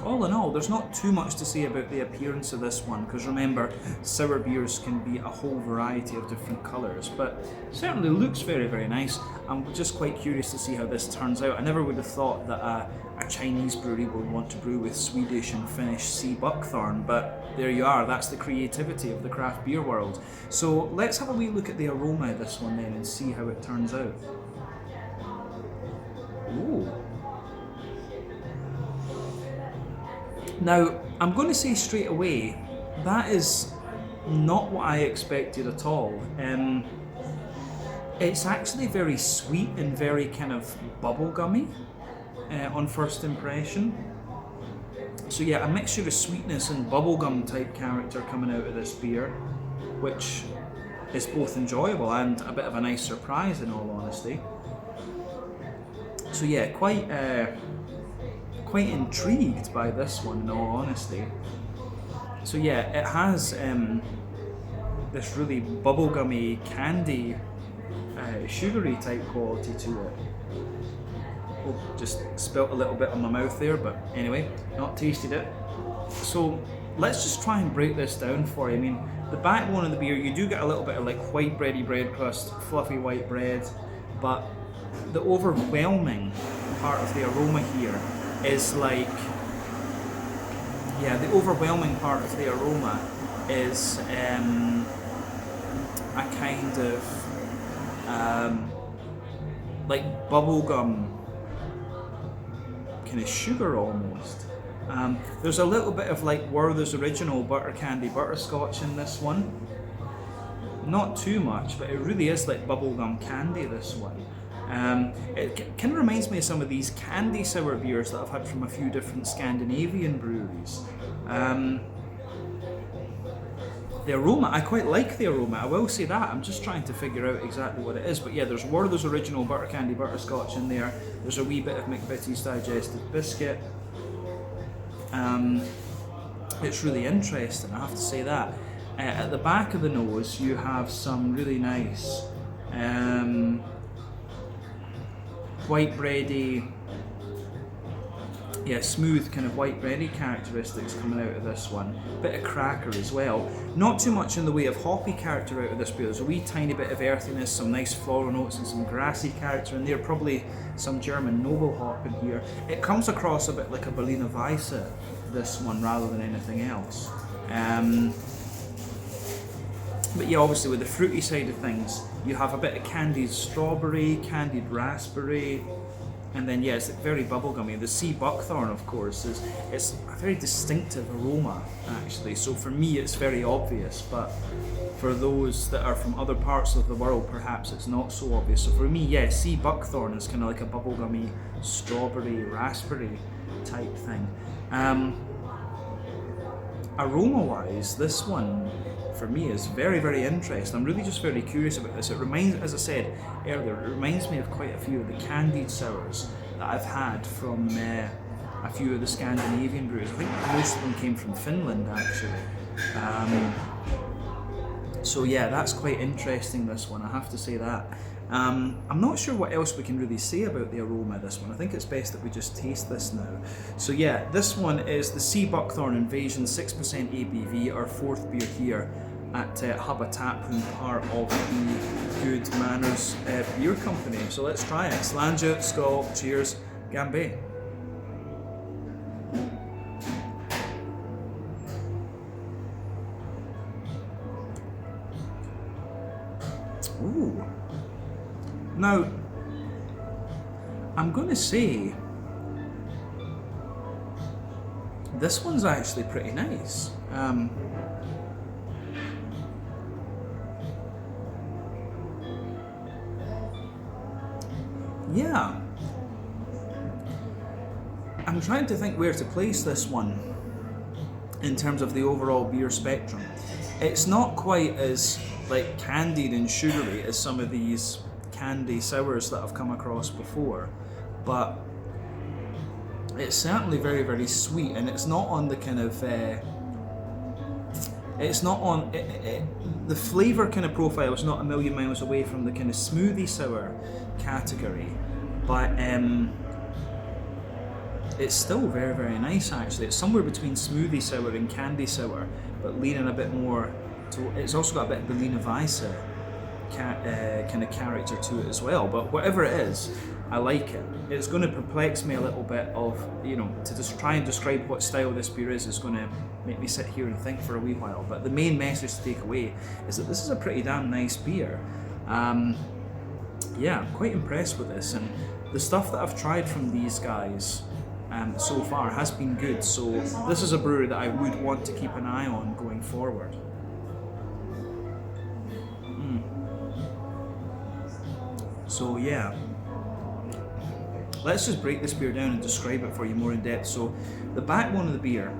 all in all, there's not too much to say about the appearance of this one, because remember, sour beers can be a whole variety of different colours, but certainly looks very, very nice. I'm just quite curious to see how this turns out. I never would have thought that a Chinese brewery would want to brew with Swedish and Finnish Sea Buckthorn, but there you are, that's the creativity of the craft beer world. So let's have a wee look at the aroma of this one then and see how it turns out. Ooh. Now, I'm going to say straight away, that is not what I expected at all. It's actually very sweet and very kind of bubblegummy on first impression. So yeah, a mixture of sweetness and bubblegum type character coming out of this beer, which is both enjoyable and a bit of a nice surprise in all honesty. So yeah, quite quite intrigued by this one in all honesty. So yeah, it has this really bubblegummy candy, sugary type quality to it. Oh, just spilt a little bit on my mouth there, but anyway, not tasted it. So let's just try and break this down for you. I mean, the backbone of the beer, you do get a little bit of like white bready bread crust, fluffy white bread, but the overwhelming part of the aroma here is like, yeah, the overwhelming part of the aroma is a kind of like bubblegum kind of sugar almost. There's a little bit of like Werther's original butter candy butterscotch in this one. Not too much, but it really is like bubblegum candy, this one. It kind of reminds me of some of these candy sour beers that I've had from a few different Scandinavian breweries. The aroma, I quite like the aroma, I will say that. I'm just trying to figure out exactly what it is. But yeah, there's Werther's original butter candy butterscotch in there. There's a wee bit of McVitie's digested biscuit. It's really interesting, I have to say that. At the back of the nose, you have some really nice white bready, yeah, smooth kind of white bready characteristics coming out of this one. Bit of cracker as well. Not too much in the way of hoppy character out of this beer. There's a wee tiny bit of earthiness, some nice floral notes and some grassy character in there. Probably some German noble hop in here. It comes across a bit like a Berliner Weisse, this one, rather than anything else. But yeah, obviously with the fruity side of things, you have a bit of candied strawberry, candied raspberry, and then yeah, it's very bubblegummy. The sea buckthorn, of course, it's a very distinctive aroma actually. So for me, it's very obvious, but for those that are from other parts of the world, perhaps it's not so obvious. So for me, yeah, sea buckthorn is kind of like a bubblegummy strawberry, raspberry type thing. Aroma-wise, this one for me is very, very interesting. I'm really just very curious about this. It reminds, as I said earlier, it reminds me of quite a few of the candied sours that I've had from a few of the Scandinavian breweries. I think most of them came from Finland actually. So yeah, that's quite interesting, this one, I have to say that. I'm not sure what else we can really say about the aroma of this one. I think it's best that we just taste this now. So yeah, this one is the Sea Buckthorn Invasion, 6% ABV, our fourth beer here at Hubba Taproom, part of the Good Manners Beer Company. So let's try it. Slàinte, skål, cheers, Gambé. Ooh. Now, I'm going to say this one's actually pretty nice. Yeah. I'm trying to think where to place this one in terms of the overall beer spectrum. It's not quite as like candied and sugary as some of these candy sours that I've come across before, but it's certainly very, very sweet, and it's not on the kind of it's not on the flavour kind of profile is not a million miles away from the kind of smoothie sour category, but it's still very, very nice actually. It's somewhere between smoothie sour and candy sour, but leaning a bit more to, it's also got a bit of Berliner Weisse kind of character to it as well. But whatever it is, I like it. It's going to perplex me a little bit of, you know, to just try and describe what style this beer is going to make me sit here and think for a wee while. But the main message to take away is that this is a pretty damn nice beer. Yeah, I'm quite impressed with this, and the stuff that I've tried from these guys so far has been good. So this is a brewery that I would want to keep an eye on going forward. So yeah, let's just break this beer down and describe it for you more in depth. So the backbone of the beer,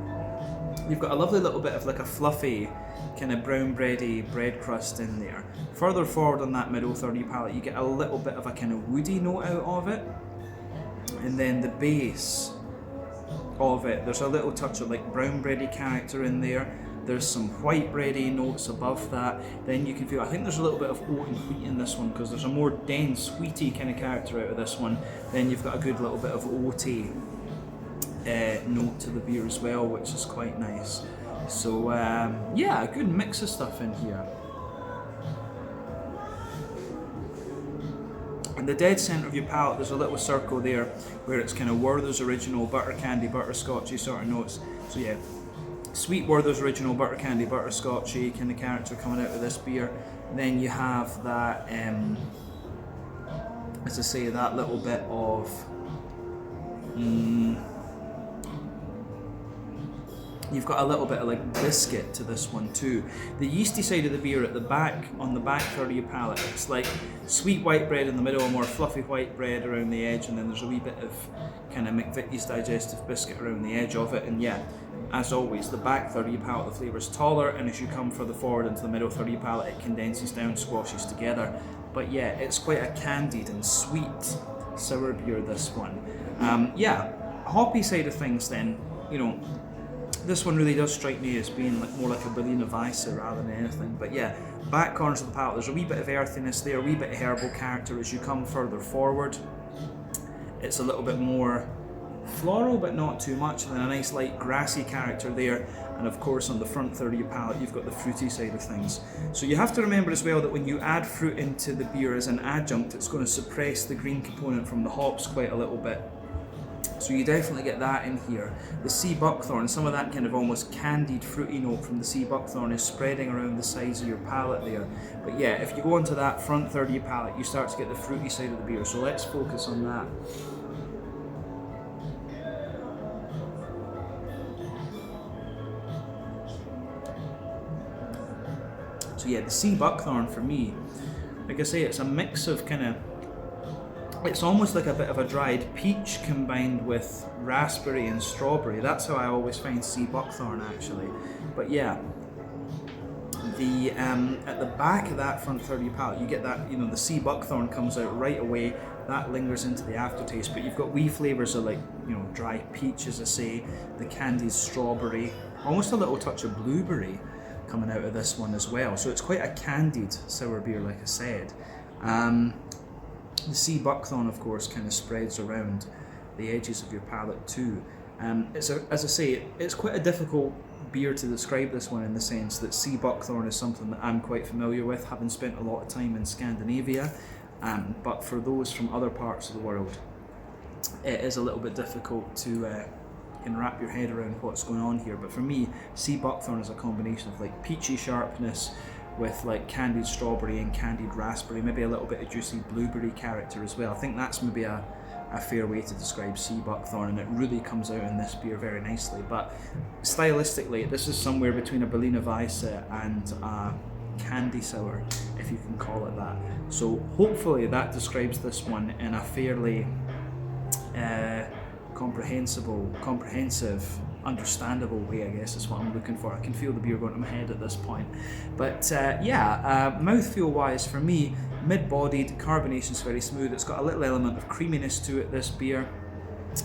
you've got a lovely little bit of like a fluffy kind of brown bready bread crust in there. Further forward on that middle third of your palate, you get a little bit of a kind of woody note out of it, and then the base of it. There's a little touch of like brown bready character in there. There's some white bready notes above that. Then you can feel, I think there's a little bit of oat and wheat in this one because there's a more dense, wheaty kind of character out of this one. Then you've got a good little bit of oaty note to the beer as well, which is quite nice. So yeah, a good mix of stuff in here. In the dead centre of your palate, there's a little circle there where it's kind of Werther's Original, butter candy, butterscotchy sort of notes. So yeah, sweet Werther's Original, butter candy, butterscotchy kind of character coming out of this beer. Then you have that, as I say, that little bit of you've got a little bit of like biscuit to this one too. The yeasty side of the beer at the back, on the back third of your palate, it's like sweet white bread in the middle, a more fluffy white bread around the edge, and then there's a wee bit of kind of McVitie's digestive biscuit around the edge of it. And yeah, as always, the back third of your palate, the flavour's taller, and as you come further forward into the middle third of your palate, it condenses down, squashes together. But yeah, it's quite a candied and sweet sour beer, this one. Yeah, hoppy side of things then, you know, this one really does strike me as being like more like a Berliner Weisse rather than anything. But yeah, back corners of the palate, there's a wee bit of earthiness there, a wee bit of herbal character as you come further forward. It's a little bit more floral, but not too much, and then a nice light grassy character there. And of course on the front third of your palate, you've got the fruity side of things. So you have to remember as well that when you add fruit into the beer as an adjunct, it's going to suppress the green component from the hops quite a little bit. So you definitely get that in here. The sea buckthorn, some of that kind of almost candied fruity note from the sea buckthorn is spreading around the sides of your palate there. But yeah, if you go onto that front third of your palate, you start to get the fruity side of the beer. So let's focus on that. So yeah, the sea buckthorn for me, like I say, it's a mix of kind of, it's almost like a bit of a dried peach combined with raspberry and strawberry. That's how I always find sea buckthorn actually. But yeah, the at the back of that front third of your palate, you get that, you know, the sea buckthorn comes out right away. That lingers into the aftertaste, but you've got wee flavours of like, you know, dry peach, as I say, the candied strawberry, almost a little touch of blueberry coming out of this one as well. So it's quite a candied sour beer, like I said. The sea buckthorn, of course, kind of spreads around the edges of your palate too. As I say, it's quite a difficult beer to describe this one in the sense that sea buckthorn is something that I'm quite familiar with, having spent a lot of time in Scandinavia. But for those from other parts of the world, it is a little bit difficult to can wrap your head around what's going on here. But for me, sea buckthorn is a combination of like peachy sharpness with like candied strawberry and candied raspberry, maybe a little bit of juicy blueberry character as well. I think that's maybe a fair way to describe sea buckthorn, and it really comes out in this beer very nicely. But stylistically, this is somewhere between a Berliner Weisse and a candy sour, if you can call it that. So hopefully that describes this one in a fairly comprehensive, understandable way, I guess is what I'm looking for. I can feel the beer going to my head at this point. But mouthfeel wise for me, mid-bodied, carbonation's very smooth. It's got a little element of creaminess to it, this beer.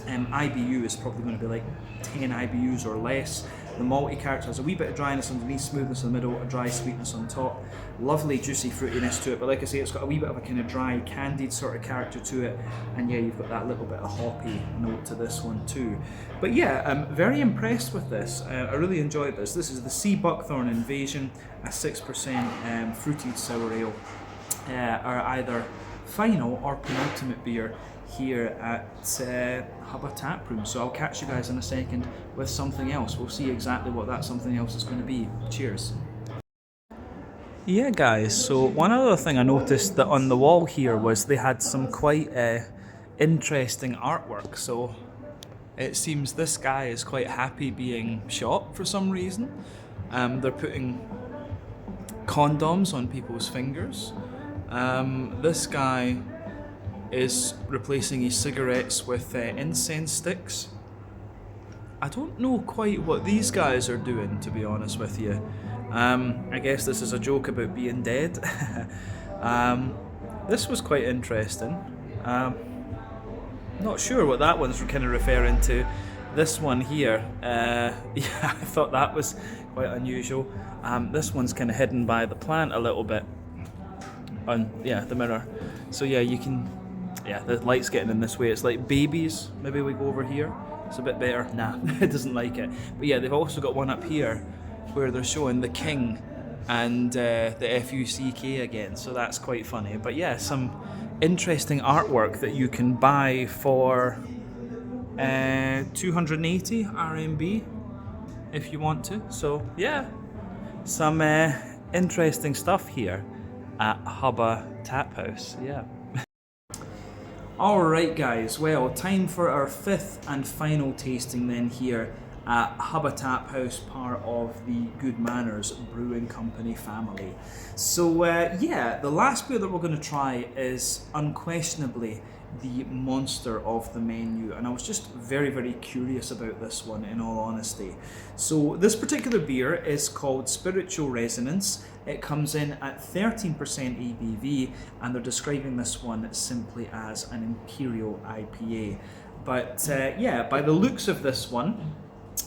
IBU is probably going to be like 10 IBUs or less. The malty character has a wee bit of dryness underneath, smoothness in the middle, a dry sweetness on top. Lovely juicy fruitiness to it, but like I say, it's got a wee bit of a kind of dry, candied sort of character to it. And yeah, you've got that little bit of hoppy note to this one too. But yeah, I'm very impressed with this. I really enjoyed this. This is the Sea Buckthorn Invasion, a 6% fruited sour ale. Are either final or penultimate beer here at Hubba Taproom. So I'll catch you guys in a second with something else. We'll see exactly what that something else is going to be. Cheers. Yeah guys, so one other thing I noticed that on the wall here was they had some quite interesting artwork. So it seems this guy is quite happy being shot for some reason. They're putting condoms on people's fingers. This guy is replacing his cigarettes with incense sticks. I don't know quite what these guys are doing, to be honest with you. I guess this is a joke about being dead. This was quite interesting. Not sure what that one's kind of referring to. This one here, yeah, I thought that was quite unusual. This one's kind of hidden by the plant a little bit on, yeah, the mirror. So yeah, you can, yeah, the light's getting in this way. It's like babies. Maybe we go over here. It's a bit better. Nah, it doesn't like it. But yeah, they've also got one up here where they're showing the king and the FUCK again. So that's quite funny. But yeah, some interesting artwork that you can buy for 280 RMB if you want to. So yeah, some interesting stuff here at Hubba Tap House. Yeah. Alright guys, well, time for our fifth and final tasting then here at Hubba Tap House, part of the Good Manners Brewing Company family. So yeah, the last beer that we're going to try is unquestionably the monster of the menu, and I was just very, very curious about this one in all honesty. So this particular beer is called Spiritual Resonance. It comes in at 13% ABV, and they're describing this one simply as an Imperial IPA. But yeah, by the looks of this one,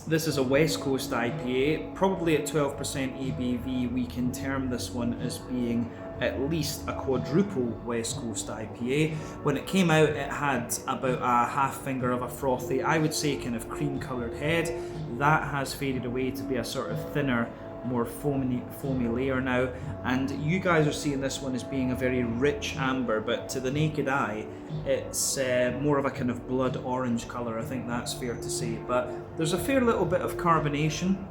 this is a West Coast IPA, probably at 12% ABV. We can term this one as being at least a quadruple West Coast IPA. When it came out, it had about a half finger of a frothy, I would say kind of cream coloured head. That has faded away to be a sort of thinner, more foamy layer now, and you guys are seeing this one as being a very rich amber, but to the naked eye it's more of a kind of blood orange colour. I think that's fair to say, but there's a fair little bit of carbonation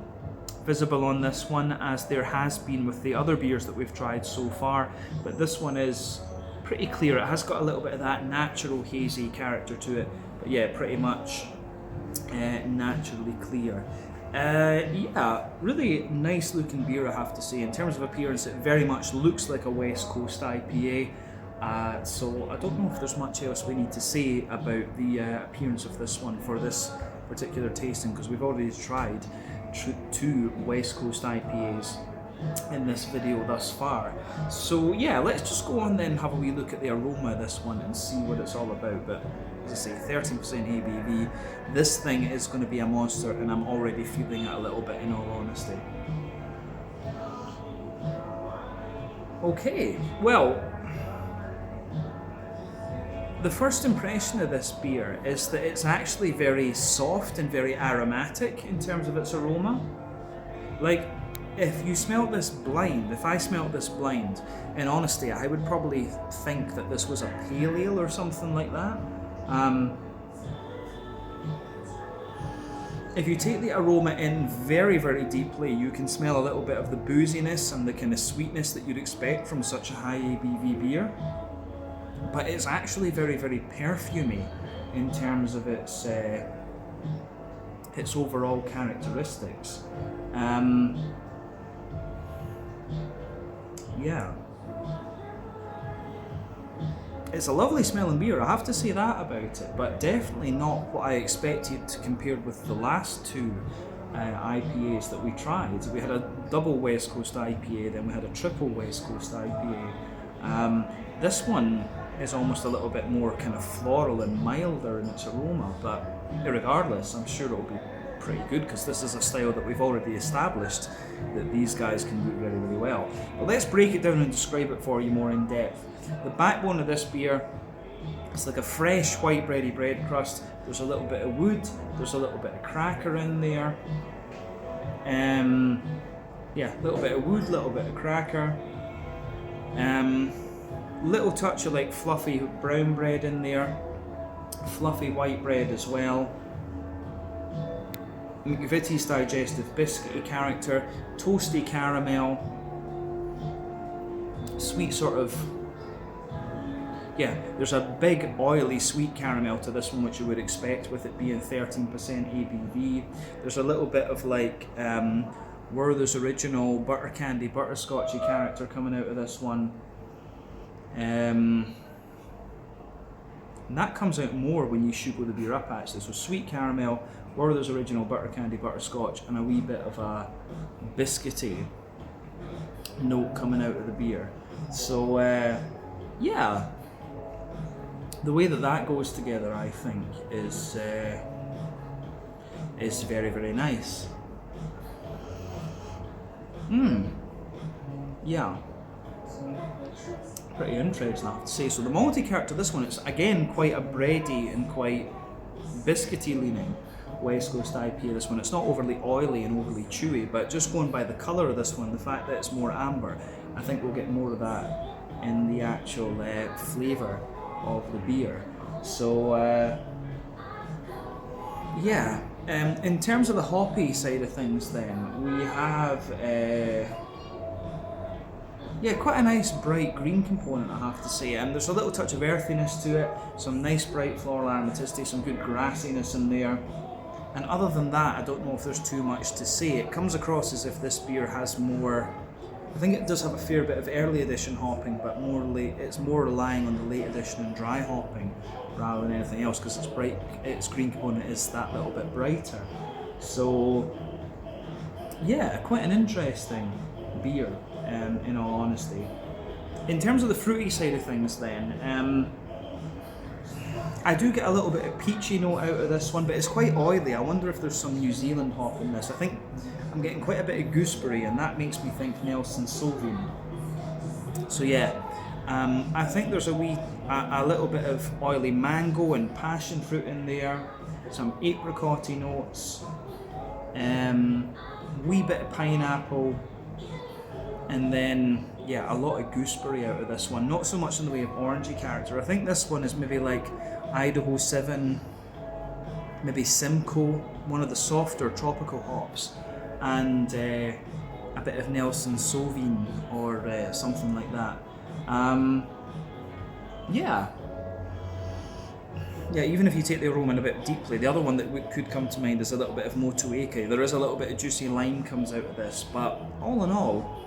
visible on this one, as there has been with the other beers that we've tried so far, but this one is pretty clear. It has got a little bit of that natural hazy character to it, but yeah, pretty much naturally clear. Yeah, really nice looking beer, I have to say. In terms of appearance, it very much looks like a West Coast IPA. So I don't know if there's much else we need to say about the appearance of this one for this particular tasting, because we've already tried two West Coast IPAs in this video thus far. So yeah, let's just go on then and have a wee look at the aroma of this one and see what it's all about. But as I say, 13% ABV. This thing is going to be a monster, and I'm already feeling it a little bit, in all honesty. Okay, well, the first impression of this beer is that it's actually very soft and very aromatic in terms of its aroma. Like, if you smelt this blind, if I smelt this blind, in honesty, I would probably think that this was a pale ale or something like that. If you take the aroma in very, very deeply, you can smell a little bit of the booziness and the kind of sweetness that you'd expect from such a high ABV beer. But it's actually very, very perfumey in terms of its overall characteristics. Yeah. It's a lovely smelling beer, I have to say that about it, but definitely not what I expected compared with the last two IPAs that we tried. We had a double West Coast IPA, then we had a triple West Coast IPA. This one is almost a little bit more kind of floral and milder in its aroma, but regardless, I'm sure it'll be pretty good, because this is a style that we've already established that these guys can do very, very well. But let's break it down and describe it for you more in depth. The backbone of this beer is like a fresh white bready bread crust. There's a little bit of wood, there's a little bit of cracker in there. Yeah, a little bit of wood, little bit of cracker. Little touch of like fluffy brown bread in there, fluffy white bread as well. McVitie's digestive biscuity character, toasty caramel, sweet sort of, yeah, there's a big oily sweet caramel to this one, which you would expect with it being 13% ABV. There's a little bit of like Werther's original butter candy, butterscotchy character coming out of this one. And that comes out more when you sugar the beer up actually. So sweet caramel, Werther's original butter candy, butterscotch, and a wee bit of a biscuity note coming out of the beer. So yeah, the way that goes together, I think, is is very, very nice. Yeah. Pretty interesting, I have to say. So the malty character, this one, it's again quite a bready and quite biscuity leaning West Coast IPA. This one, it's not overly oily and overly chewy, but just going by the colour of this one, the fact that it's more amber, I think we'll get more of that in the actual flavour of the beer. So yeah, in terms of the hoppy side of things, then we have yeah, quite a nice bright green component, I have to say. And there's a little touch of earthiness to it, some nice bright floral aromaticity, some good grassiness in there. And other than that, I don't know if there's too much to say. It comes across as if this beer has more, I think it does have a fair bit of early edition hopping, but more it's more relying on the late edition and dry hopping rather than anything else, because its green component is that little bit brighter. So yeah, quite an interesting beer, in all honesty. In terms of the fruity side of things then, I do get a little bit of peachy note out of this one, but it's quite oily. I wonder if there's some New Zealand hop in this. I think I'm getting quite a bit of gooseberry, and that makes me think Nelson Sauvin. So yeah, I think there's a little bit of oily mango and passion fruit in there, some apricot-y notes, wee bit of pineapple, and then yeah, a lot of gooseberry out of this one. Not so much in the way of orangey character. I think this one is maybe like Idaho 7, maybe Simcoe, one of the softer tropical hops, and a bit of Nelson Sauvin or something like that. Yeah, even if you take the aroma in a bit deeply, the other one that could come to mind is a little bit of Motueka. There is a little bit of juicy lime comes out of this, but all in all,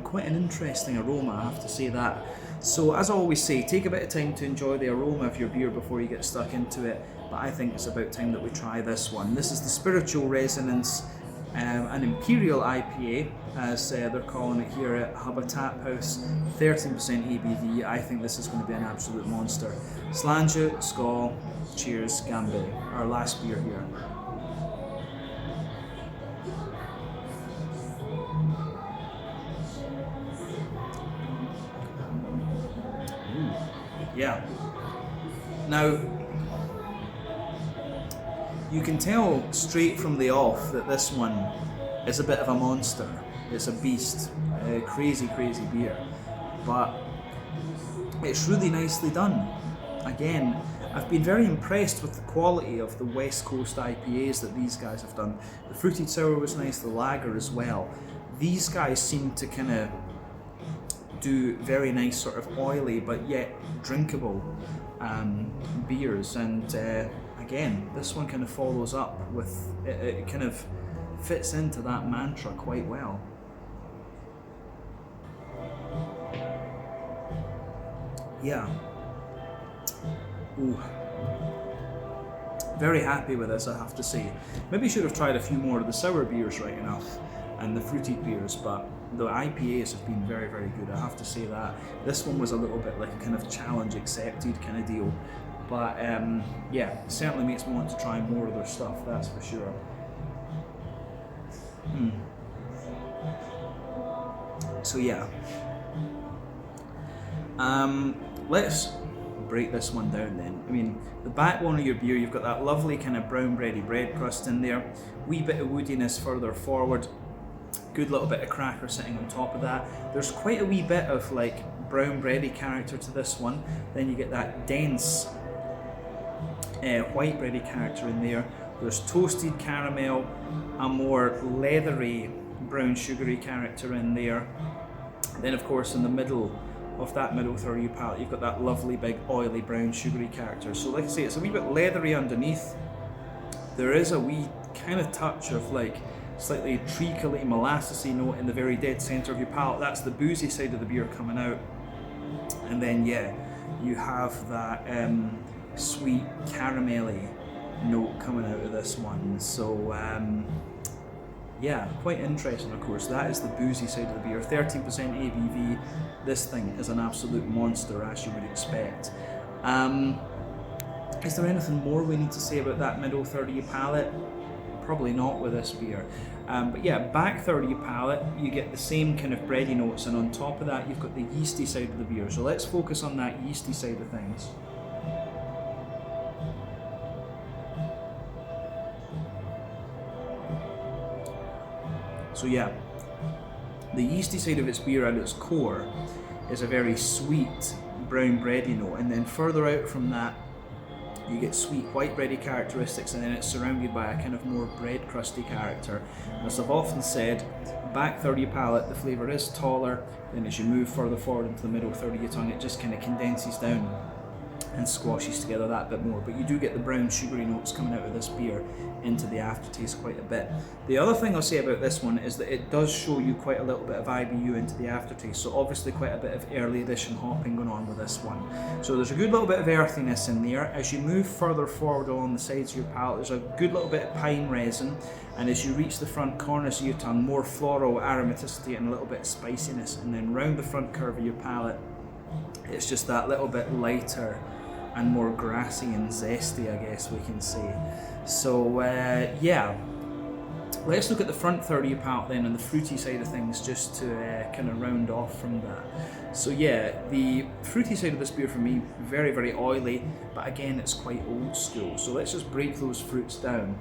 quite an interesting aroma, I have to say that. So as I always say, take a bit of time to enjoy the aroma of your beer before you get stuck into it, but I think it's about time that we try this one. This is the Spiritual Resonance, an Imperial IPA, as they're calling it here at Hubba Tap House, 13% ABV. I think this is going to be an absolute monster. Slàinte, skål, cheers, Gambe, our last beer here. Yeah. Now, you can tell straight from the off that this one is a bit of a monster. It's a beast, a crazy, crazy beer. But it's really nicely done. Again, I've been very impressed with the quality of the West Coast IPAs that these guys have done. The fruited sour was nice, the lager as well. These guys seem to kind of do very nice sort of oily but yet drinkable beers, and again, this one kind of follows up with it kind of fits into that mantra quite well. Yeah. Ooh. Very happy with this, I have to say. Maybe should have tried a few more of the sour beers right enough and the fruited beers, but the IPAs have been very, very good, I have to say that. This one was a little bit like a kind of challenge accepted kind of deal, but yeah, it certainly makes me want to try more of their stuff, that's for sure. So yeah, let's break this one down then. I mean, the backbone of your beer, you've got that lovely kind of brown bready bread crust in there, wee bit of woodiness further forward, good little bit of cracker sitting on top of that. There's quite a wee bit of like brown bready character to this one. Then you get that dense white bready character in there. There's toasted caramel, a more leathery brown sugary character in there. Then of course in the middle of that middle third of your palate, you've got that lovely big oily brown sugary character. So like I say, it's a wee bit leathery underneath. There is a wee kind of touch of like slightly treacly, molassesy note in the very dead centre of your palate. That's the boozy side of the beer coming out. And then yeah, you have that sweet caramelly note coming out of this one. So yeah, quite interesting. Of course, that is the boozy side of the beer, 13% ABV. This thing is an absolute monster, as you would expect. Is there anything more we need to say about that middle third of your palate? Probably not with this beer. But yeah, back third of your palate, you get the same kind of bready notes, and on top of that, you've got the yeasty side of the beer. So let's focus on that yeasty side of things. So yeah, the yeasty side of its beer at its core is a very sweet brown bready note, and then further out from that you get sweet white bready characteristics, and then it's surrounded by a kind of more bread crusty character. As I've often said, back third of your palate the flavour is taller, then as you move further forward into the middle third of your tongue it just kind of condenses down and squashes together that bit more, but you do get the brown sugary notes coming out of this beer into the aftertaste quite a bit. The other thing I'll say about this one is that it does show you quite a little bit of IBU into the aftertaste, so obviously quite a bit of early edition hopping going on with this one. So there's a good little bit of earthiness in there. As you move further forward along the sides of your palate, there's a good little bit of pine resin, and as you reach the front corners of your tongue, more floral aromaticity and a little bit of spiciness, and then round the front curve of your palate, it's just that little bit lighter and more grassy and zesty, I guess we can say. So yeah, let's look at the front third of your palate then, and the fruity side of things, just to kind of round off from that. So yeah, the fruity side of this beer for me, very, very oily, but again, it's quite old school. So let's just break those fruits down.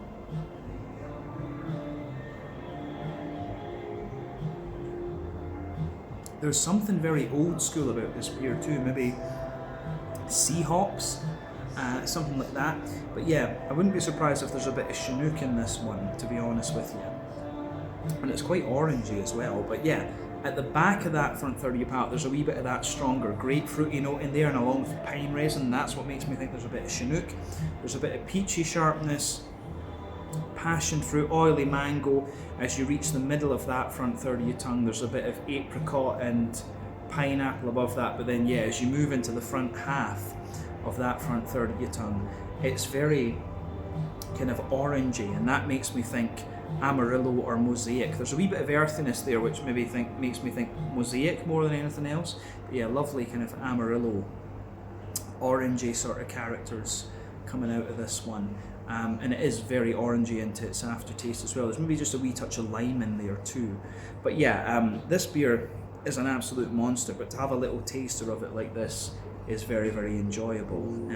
There's something very old school about this beer too, maybe sea hops, something like that. But yeah, I wouldn't be surprised if there's a bit of Chinook in this one, to be honest with you. And it's quite orangey as well. But yeah, at the back of that front third of your palate, there's a wee bit of that stronger grapefruity note in there, and along with pine resin, that's what makes me think there's a bit of Chinook. There's a bit of peachy sharpness, passion fruit, oily mango. As you reach the middle of that front third of your tongue, there's a bit of apricot and pineapple above that, but then yeah, as you move into the front half of that front third of your tongue, it's very kind of orangey, and that makes me think Amarillo or Mosaic. There's a wee bit of earthiness there, which makes me think Mosaic more than anything else. But yeah, lovely kind of Amarillo, orangey sort of characters coming out of this one. And it is very orangey into its aftertaste as well. There's maybe just a wee touch of lime in there too. But yeah, this beer is an absolute monster, but to have a little taster of it like this is very, very enjoyable.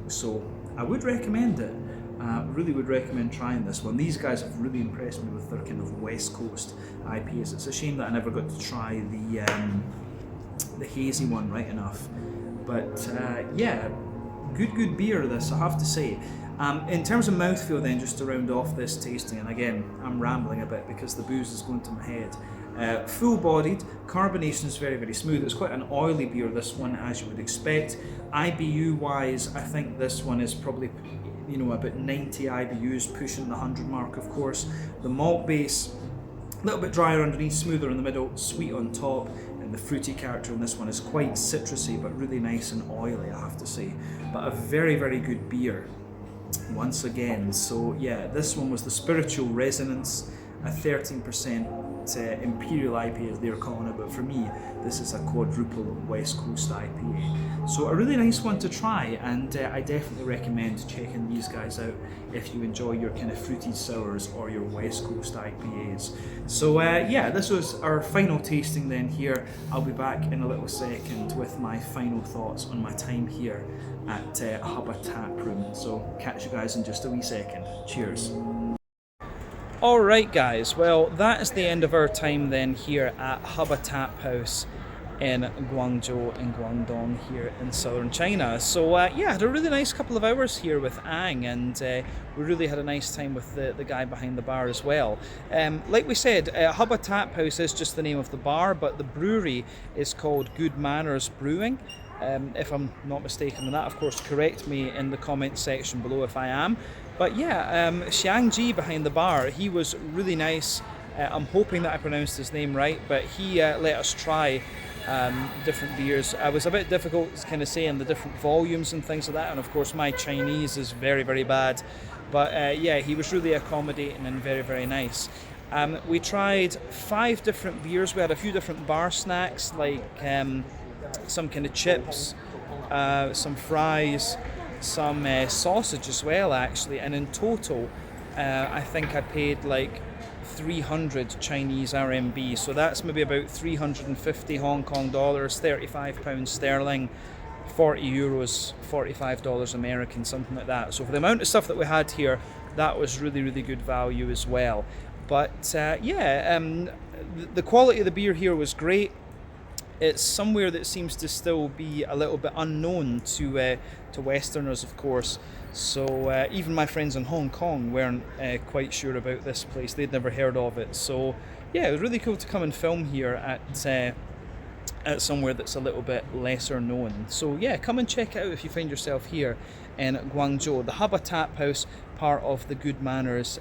So I would recommend it. Really would recommend trying this one. These guys have really impressed me with their kind of West Coast IPAs. It's a shame that I never got to try the hazy one right enough. But yeah, good beer this, I have to say. In terms of mouthfeel then, just to round off this tasting, and again, I'm rambling a bit because the booze is going to my head. Full-bodied, carbonation is very, very smooth. It's quite an oily beer, this one, as you would expect. IBU-wise, I think this one is probably, about 90 IBUs, pushing the 100 mark, of course. The malt base, a little bit drier underneath, smoother in the middle, sweet on top, and the fruity character in this one is quite citrusy, but really nice and oily, I have to say. But a very, very good beer, once again. So yeah, this one was the Spiritual Resonance, a 13% Imperial IPA as they're calling it, but for me this is a quadruple West Coast IPA. So a really nice one to try, and I definitely recommend checking these guys out if you enjoy your kind of fruity sours or your West Coast IPAs. So yeah, this was our final tasting then here. I'll be back in a little second with my final thoughts on my time here at Hubba Taproom. So catch you guys in just a wee second. Cheers. Alright guys, well that is the end of our time then here at Hubba Tap House in Guangzhou in Guangdong here in southern China. So yeah, had a really nice couple of hours here with Ang, and we really had a nice time with the guy behind the bar as well. Like we said, Hubba Tap House is just the name of the bar, but the brewery is called Good Manners Brewing. If I'm not mistaken on that, of course correct me in the comments section below if I am. But yeah, Xiang Ji behind the bar, he was really nice. I'm hoping that I pronounced his name right, but he let us try different beers. I was a bit difficult kind of saying the different volumes and things like that, and of course my Chinese is very, very bad. But yeah, he was really accommodating and very, very nice. We tried 5 different beers. We had a few different bar snacks, like some kind of chips, some fries, some sausage as well, actually, and in total I think I paid like 300 Chinese RMB, so that's maybe about 350 Hong Kong dollars, 35 pounds sterling, 40 euros, $45 American, something like that. So for the amount of stuff that we had here, that was really, really good value as well. But the quality of the beer here was great. It's somewhere that seems to still be a little bit unknown to Westerners, of course. So even my friends in Hong Kong weren't quite sure about this place. They'd never heard of it. So yeah, it was really cool to come and film here at somewhere that's a little bit lesser known. So yeah, come and check it out if you find yourself here in Guangzhou. The Hubba Tap House, part of the Good Manners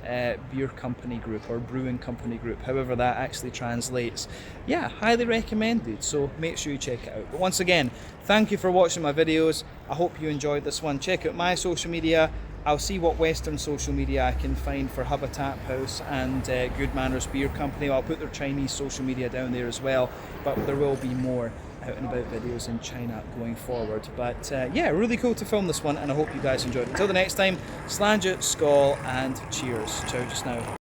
beer company group, or brewing company group, however that actually translates. Yeah, highly recommended, so make sure you check it out. But once again, thank you for watching my videos. I hope you enjoyed this one. Check out my social media. I'll see what Western social media I can find for Hubba Tap House and Good Manners Beer Company. I'll put their Chinese social media down there as well, but there will be more out and about videos in China going forward. But yeah, really cool to film this one, and I hope you guys enjoyed it. Until the next time, slàinte, skål, and cheers. Ciao just now.